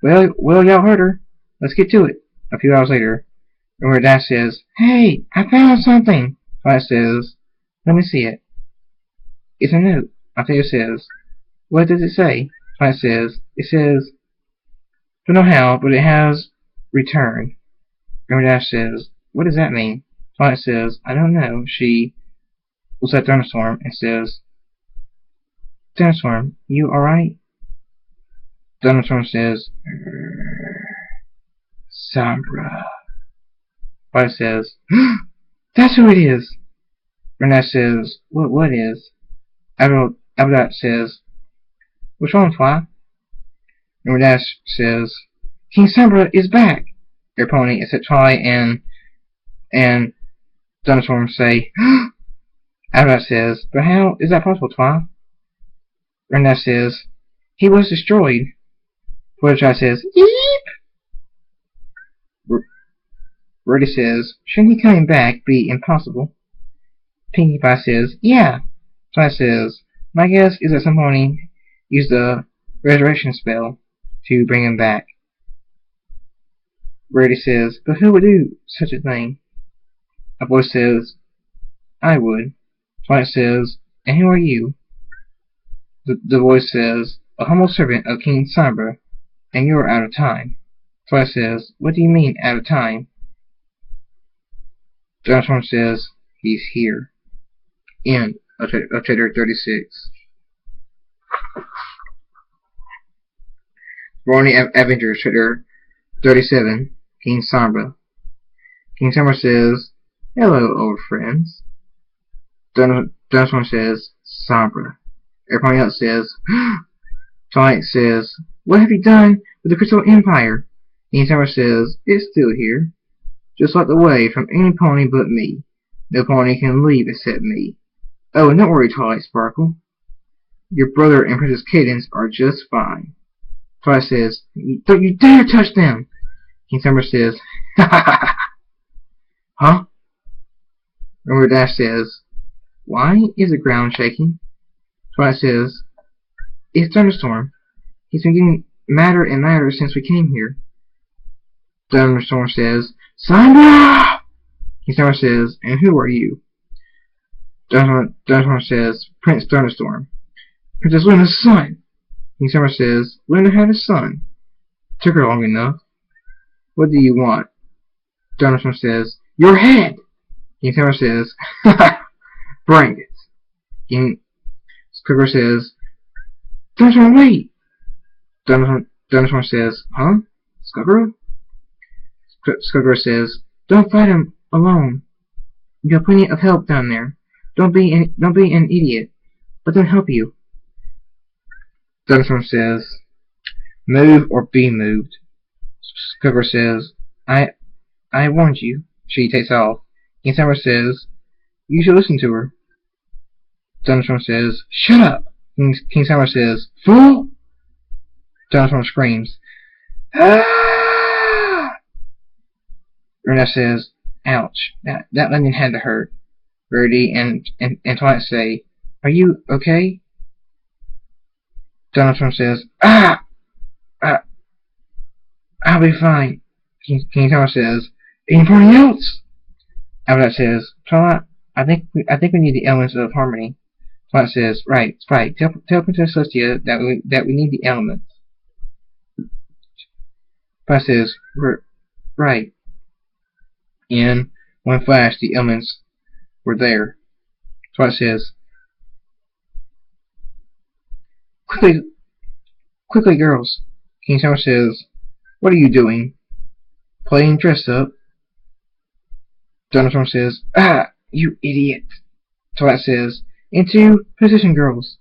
well, y'all heard her. Let's get to it. A few hours later, remember Dash says, hey, I found something. Twilight says, let me see it. It's a note. Octavia says, what does it say? Twilight says, it says, don't know how, but it has returned. Remember Dash says, what does that mean? Twilight says, I don't know. She looks at Thunderstorm and says, Thunderstorm, you alright? Thunderstorm says, Sombra. Twilight says, that's who it is. Renat says, what is? Abdot says, what's wrong, Twilight? And Renat says, King Sombra is back. Your pony, except Twilight and Thunderstorm say, Abdot says, but how is that possible, Twilight? Renat says, he was destroyed. Fluttershy says, yeep! Brody says, shouldn't he coming back be impossible? Pinkie Pie says, yeah. Twilight says, my guess is that somebody used the resurrection spell to bring him back. Brady says, but who would do such a thing? A voice says, I would. Twilight says, and who are you? The voice says, a humble servant of King Sombra, and you are out of time. Twilight says, what do you mean, out of time? Dunstorm says, he's here. End of chapter 36. Brony Adventures, chapter 37. King Sombra. King Sombra says, hello, old friends. Dunstorm says, Sombra. Everybody else says, Twilight says, what have you done with the Crystal Empire? King Sombra says, it's still here. Just locked away from any pony but me. No pony can leave except me. Oh, and don't worry, Twilight Sparkle. Your brother and Princess Cadence are just fine. Twilight says, don't you dare touch them! King Sombra says, ha ha ha ha! Huh? Remember Dash says, why is the ground shaking? Twilight says, it's Thunderstorm. He's been getting madder and madder since we came here. Thunderstorm says, Sombra! King Sombra says, and who are you? Thunderstorm says, Prince Thunderstorm. Princess Luna's son. King Sombra says, Luna had a son. Took her long enough. What do you want? Thunderstorm says, your head! King Sombra says, bring it. King Squidward says, Thunderstorm, wait! Thunderstorm says, huh? Squidward? Skullgirl says, "Don't fight him alone. You have plenty of help down there. Don't be an idiot. Let them help you." Thunderstorm says, "Move or be moved." Skullgirl says, I warned you." She takes off. King Summer says, "You should listen to her." Thunderstorm says, "Shut up!" King Summer says, "Fool!" Thunderstorm screams, "Ah!" Rena says, "Ouch, that landing had to hurt." Rarity and Twilight say, "Are you okay?" Thunderstorm says, "Ah! I'll be fine." King Summer says, "Anybody else?" Twilight says, "Twilight, I think we need the elements of harmony." Twilight says, Right. Tell Princess Celestia that we need the elements." Twilight says, Right. In one flash, the elements were there. Twilight says, Quickly, girls." King Summer says, "What are you doing?" "Playing dress up." Thunderstorm says, "Ah, you idiot." Twilight says, "Into position, girls."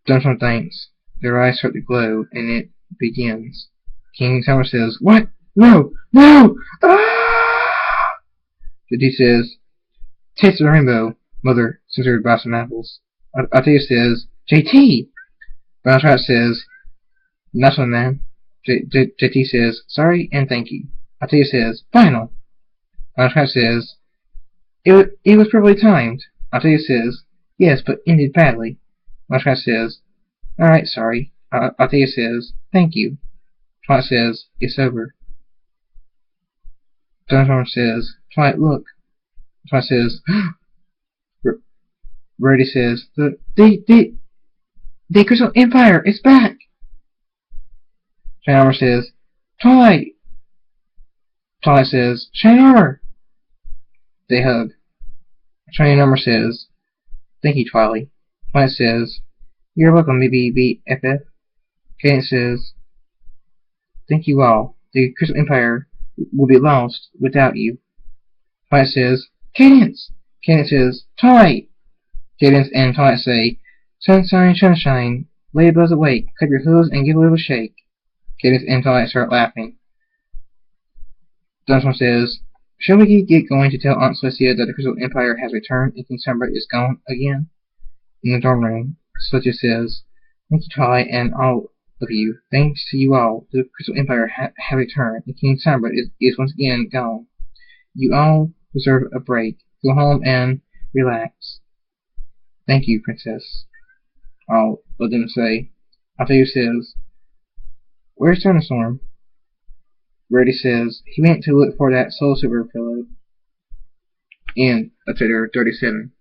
Thunderstorm thinks. Their eyes start to glow, and it begins. King Summer says, "What? No! Ah!" JT says, "Taste the rainbow, Mother, censored by some apples." Althea says, "JT!" Brown Trout says, "Nice one, man." JT says, "Sorry and thank you." Althea says, "Final." Brown Trout says, It was perfectly timed." Althea says, "Yes, but ended badly." Brown Trout says, "Alright, sorry." Althea says, "Thank you." Twilight says, "It's over." Thunderstorm says, "Twilight, look." Twilight says, Rarity says, The Crystal Empire is back." Shine Armor says, "Twilight." Twilight says, "Shine Armor." They hug. Shine Armor says, "Thank you, Twilight." Twilight says, "You're welcome, BFF." Cadence says, "Thank you all. The Crystal Empire will be lost without you." Twilight says, "Cadence!" Cadence says, "Twilight!" Cadence and Twilight say, Sunshine, ladybugs awake, cut your hooves and give a little shake." Cadence and Twilight start laughing. Thunderstorm says, "Shall we get going to tell Aunt Celestia that the Crystal Empire has returned and King Summer is gone again?" In the dorm room, Celestia says, "Thank you, Twilight, and all of you. Thanks to you all, the Crystal Empire have returned, and King Summer is once again gone. You all deserve a break. Go home and relax." "Thank you, Princess," all of them say. Althea says, "Where's Thunderstorm?" Rarity says, "He went to look for that Soul Silver pillow." End of chapter 37.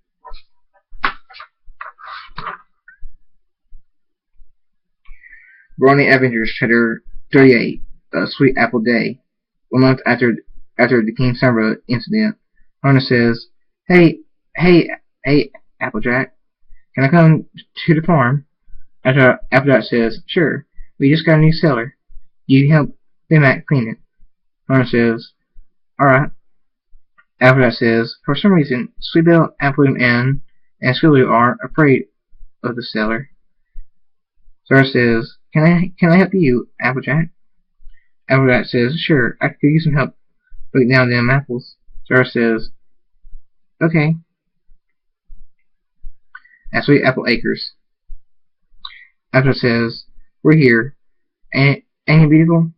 Brony Avengers chapter 38. A Sweet Apple Day. 1 month after the King Summer incident, Lorna says, Hey, Applejack, can I come to the farm?" Applejack says, "Sure. We just got a new cellar. You can help Mac clean it." Lorna says, "Alright." Applejack says, "For some reason, Sweetbell, Applebloom, and Scooby are afraid of the cellar." Sarah says, Can I help you, Applejack?" Applejack says, "Sure, I could use some help breaking down them apples." Sarah says, "Okay." At Sweet Apple Acres, Applejack says, "We're here. Ain't it beautiful?"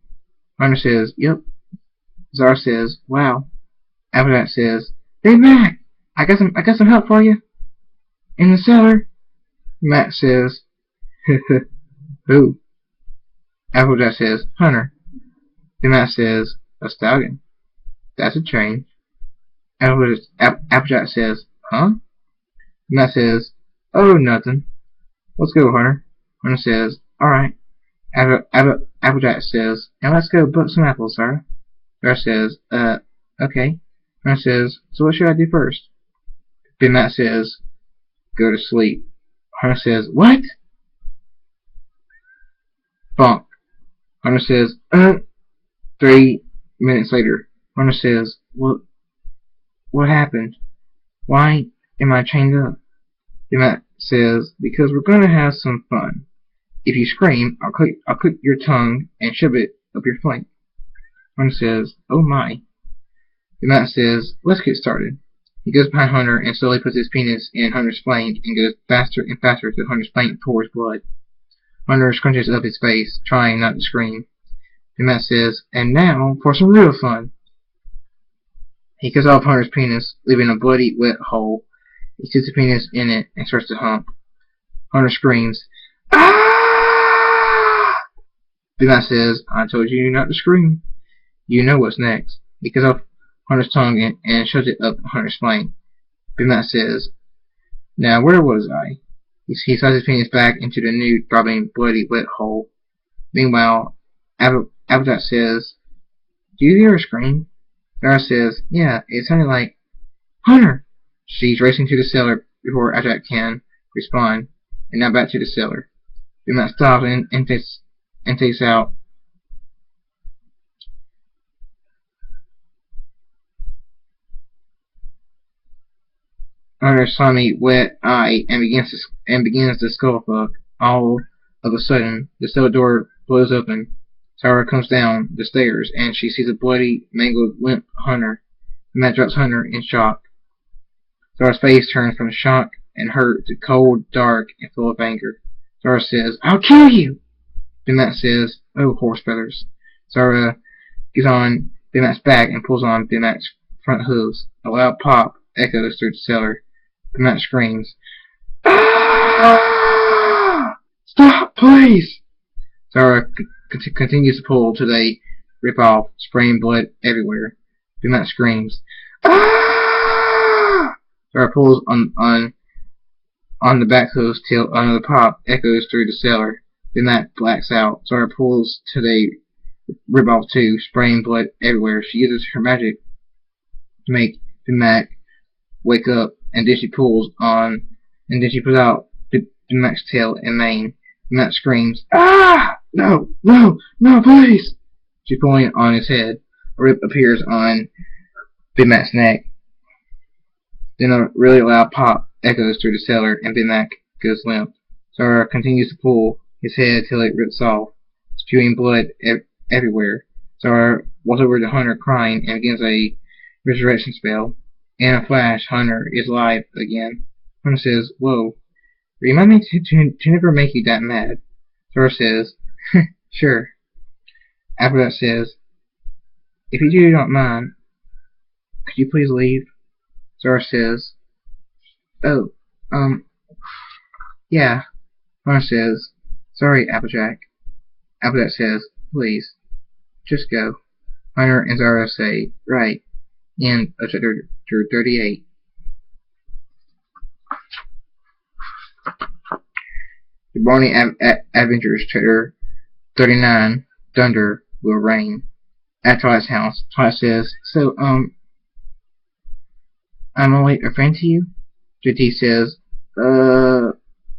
Lorna says, "Yep." Zara says, "Wow." Applejack says, "Hey, Mac, I got some help for you in the cellar." Mac says, "Who?" Applejack says, "Hunter." Then Mac says, "A stallion. That's a change." Applejack says, "Huh?" Mac says, "Oh, nothing. Let's go, Hunter." Hunter says, "Alright." Applejack says, "Now let's go buck some apples, Sarah." Sarah says, okay." Hunter says, "So what should I do first?" Then Matt says, "Go to sleep." Hunter says, "What?" Bonk. Hunter says, 3, minutes later, Hunter says, what happened? Why am I chained up? Matt says, because we're gonna have some fun. If you scream, I'll clip your tongue and shove it up your flank. Hunter says, oh my. Matt says, let's get started. He goes behind Hunter and slowly puts his penis in Hunter's flank and goes faster and faster till Hunter's flank pours blood. Hunter scrunches up his face, trying not to scream. Matt says, and now for some real fun. He cuts off Hunter's penis, leaving a bloody, wet hole. He sticks the penis in it and starts to hump. Hunter screams, ah! Matt says, I told you not to scream. You know what's next. He cuts off Hunter's tongue and shoves it up Hunter's flank. Matt says, now where was I? He slides his penis back into the new, throbbing, bloody, wet hole. Meanwhile, Applejack says, do you hear her scream? Sarah says, yeah, it sounded like, Hunter! She's racing to the cellar before Applejack can respond, and now back to the cellar. Matt stops and takes out Hunter's slimy, wet eye and begins to skull fuck. All of a sudden, the cellar door blows open. Sarah comes down the stairs and she sees a bloody, mangled, limp Hunter. Matt drops Hunter in shock. Sarah's face turns from shock and hurt to cold, dark, and full of anger. Sarah says, I'll kill you! Matt says, oh, horse feathers. Sarah gets on Matt's back and pulls on Matt's front hooves. A loud pop echoes through the cellar. Matt screams, ah! Stop, please! Sarah continues to pull till they rip off, spraying blood everywhere. Matt screams, ah! Sarah pulls on the back hooves till another pop echoes through the cellar. Matt blacks out. Sarah pulls till they rip off too, spraying blood everywhere. She uses her magic to make Matt wake up, and then she pulls out Matt's tail and mane. Matt screams, ah! No, please! She's pulling on his head. A rip appears on Matt's neck. Then a really loud pop echoes through the cellar, and Matt goes limp. Sarah continues to pull his head till it rips off, spewing blood everywhere. Sarah walks over to Hunter crying and begins a resurrection spell. In a flash, Hunter is alive again. Hunter says, whoa, remind me to never make you that mad. Sarah says, sure. After that says, if you do not mind, could you please leave? Sarah says, oh, yeah. Hunter says, sorry, Applejack. Applejack says, please, just go. Hunter and Zara say, right. End of chapter 38. The Brony Adventures, chapter 39. Thunder will rain. At Twilight's house, Twilight says, so, I'm only a friend to you? JT says,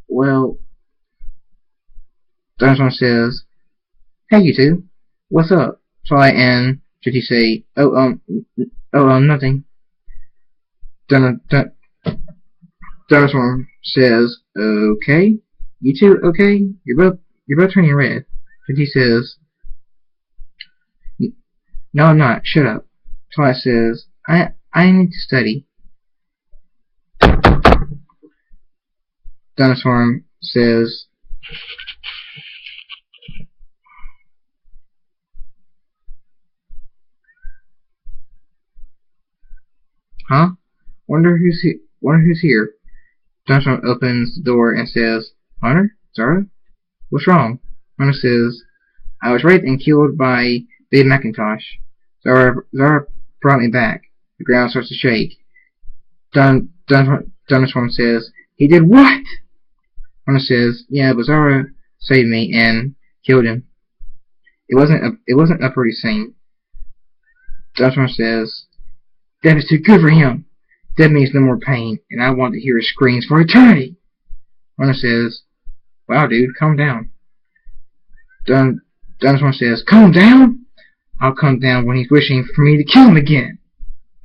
well... Thunderstorm says, hey, you two, what's up? Twilight and JT say, nothing. Thunderstorm says, okay. You two okay? You're both turning red. JT says, no, I'm not. Shut up. Twilight says, I need to study. Thunderstorm says, huh? Wonder who's here. Thunderstorm opens the door and says, Hunter? Zara? What's wrong? Hunter says, I was raped and killed by Babe McIntosh. Zara brought me back. The ground starts to shake. Thunderstorm says, he did what? Hunter says, yeah, but Zara saved me and killed him. It wasn't a pretty scene. Thunderstorm says, that is too good for him. That means no more pain, and I want to hear his screams for eternity. Hunter says, wow, dude, calm down. Thunderstorm says, calm down? I'll come down when he's wishing for me to kill him again.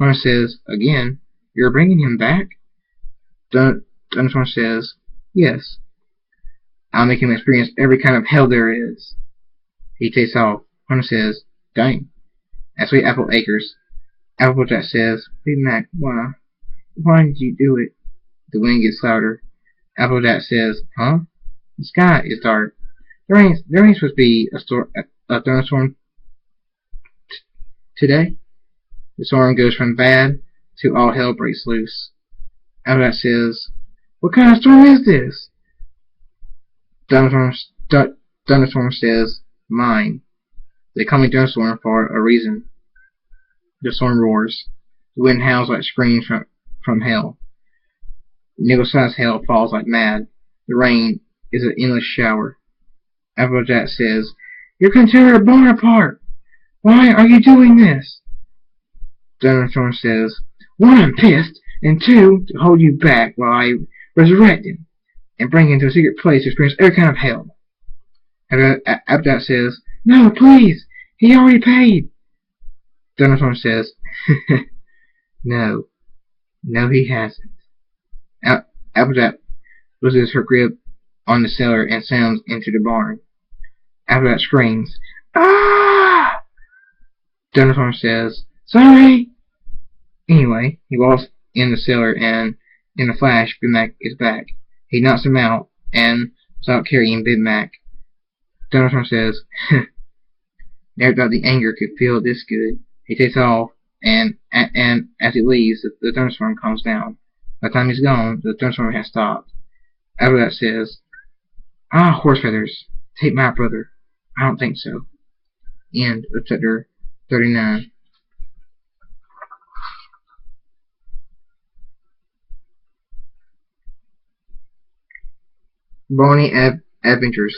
Brony says, again? You're bringing him back? Thunderstorm says, yes. I'll make him experience every kind of hell there is. He takes off. Brony says, dang. At Sweet Apple Acres, Applejack says, Big Mac, why? Why did you do it? The wind gets louder. Applejack says, huh? The sky is dark. There ain't supposed to be a thunderstorm today. The storm goes from bad to all hell breaks loose. Applejack says, what kind of storm is this? Thunderstorm says, mine. They call me Thunderstorm for a reason. The storm roars. The wind howls like screams from hell. Nickel-sized hail falls like mad. The rain is an endless shower. Applejack says, you can tear a barn apart. Why are you doing this? Thunderstorm says, one, I'm pissed, and two, to hold you back while I resurrect him and bring him to a secret place to experience every kind of hell. Applejack says, no, please, he already paid. Thunderstorm says, no, he hasn't. Applejack loses her grip on the cellar and slams into the barn. Applejack screams, ah! Thunderstorm says, sorry! Anyway, he walks in the cellar and, in a flash, Big Mac is back. He knocks him out and starts carrying Big Mac. Thunderstorm says, never thought the anger could feel this good. He takes off, and as he leaves, the thunderstorm calms down. By the time he's gone, the thunderstorm has stopped. Applejack says, ah, horse feathers, take my brother. I don't think so. End of chapter 39. Brony Adventures,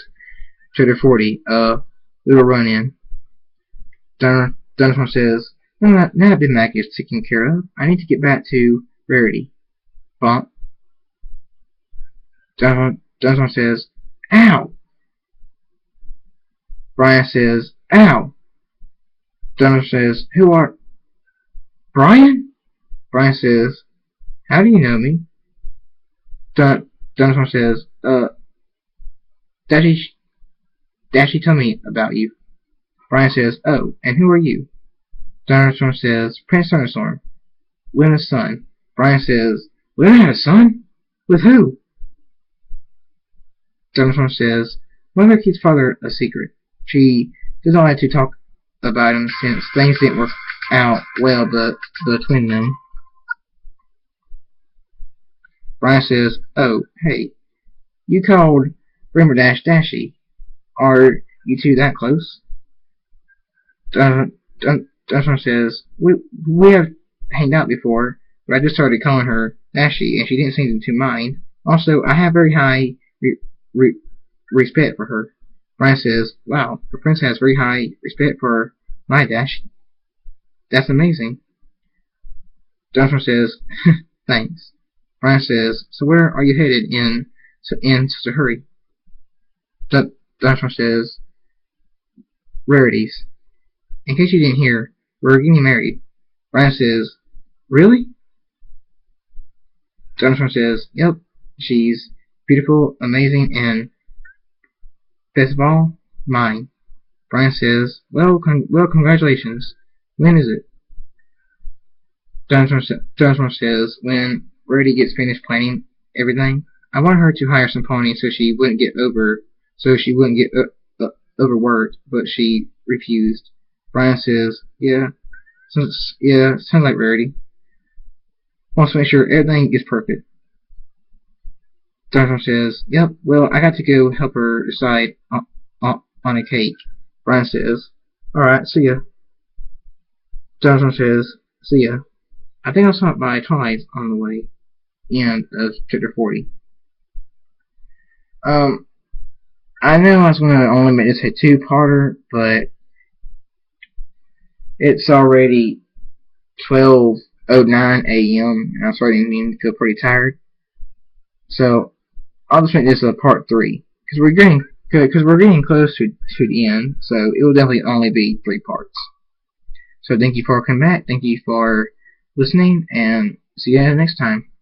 chapter 40, Little Run-In. Thunderstorm says, now that Big Mac is taken care of, I need to get back to Rarity. Bump. Thunderstorm says, ow! Brian says, ow! Thunderstorm says, who are... Brian? Brian says, how do you know me? Thunderstorm says, Dashy told me about you. Brian says, oh, and who are you? Thunderstorm says, Prince Thunderstorm, Luna's son. Brian says, Luna had a son? With who? Thunderstorm says, Mother keeps father a secret. She doesn't like to talk about him since things didn't work out well between them. Brian says, oh, hey, you called Rimmer Dashy. Are you two that close? Thunderstorm says, we have hanged out before, but I just started calling her Dashy, and she didn't seem to mind. Also, I have very high respect for her. Brian says, wow, the prince has very high respect for my Dashy. That's amazing. Thunderstorm says, thanks. Brian says, so where are you headed in such a hurry? Thunderstorm says, Rarities. In case you didn't hear, we're getting married. Brian says, really? Thunderstorm says, yep, she's beautiful, amazing, and best of all, mine. Brian says, well, congratulations. When is it? Thunderstorm says, when Rarity gets finished planning everything, I want her to hire some ponies so she wouldn't get overworked, but she refused. Brian says, yeah, sounds like Rarity. Wants to make sure everything is perfect. Thunderstorm says, yep, well, I got to go help her decide on a cake. Brian says, alright, see ya. Thunderstorm says, see ya. I think I'll stop by Twilight on the way. End of chapter 40. I know I was going to only make this a two-parter, but it's already 12:09 a.m. and I'm starting to feel pretty tired. So I'll just make this a part 3 because we're getting close to the end. So it will definitely only be 3 parts. So thank you for coming back. Thank you for listening, and see you next time.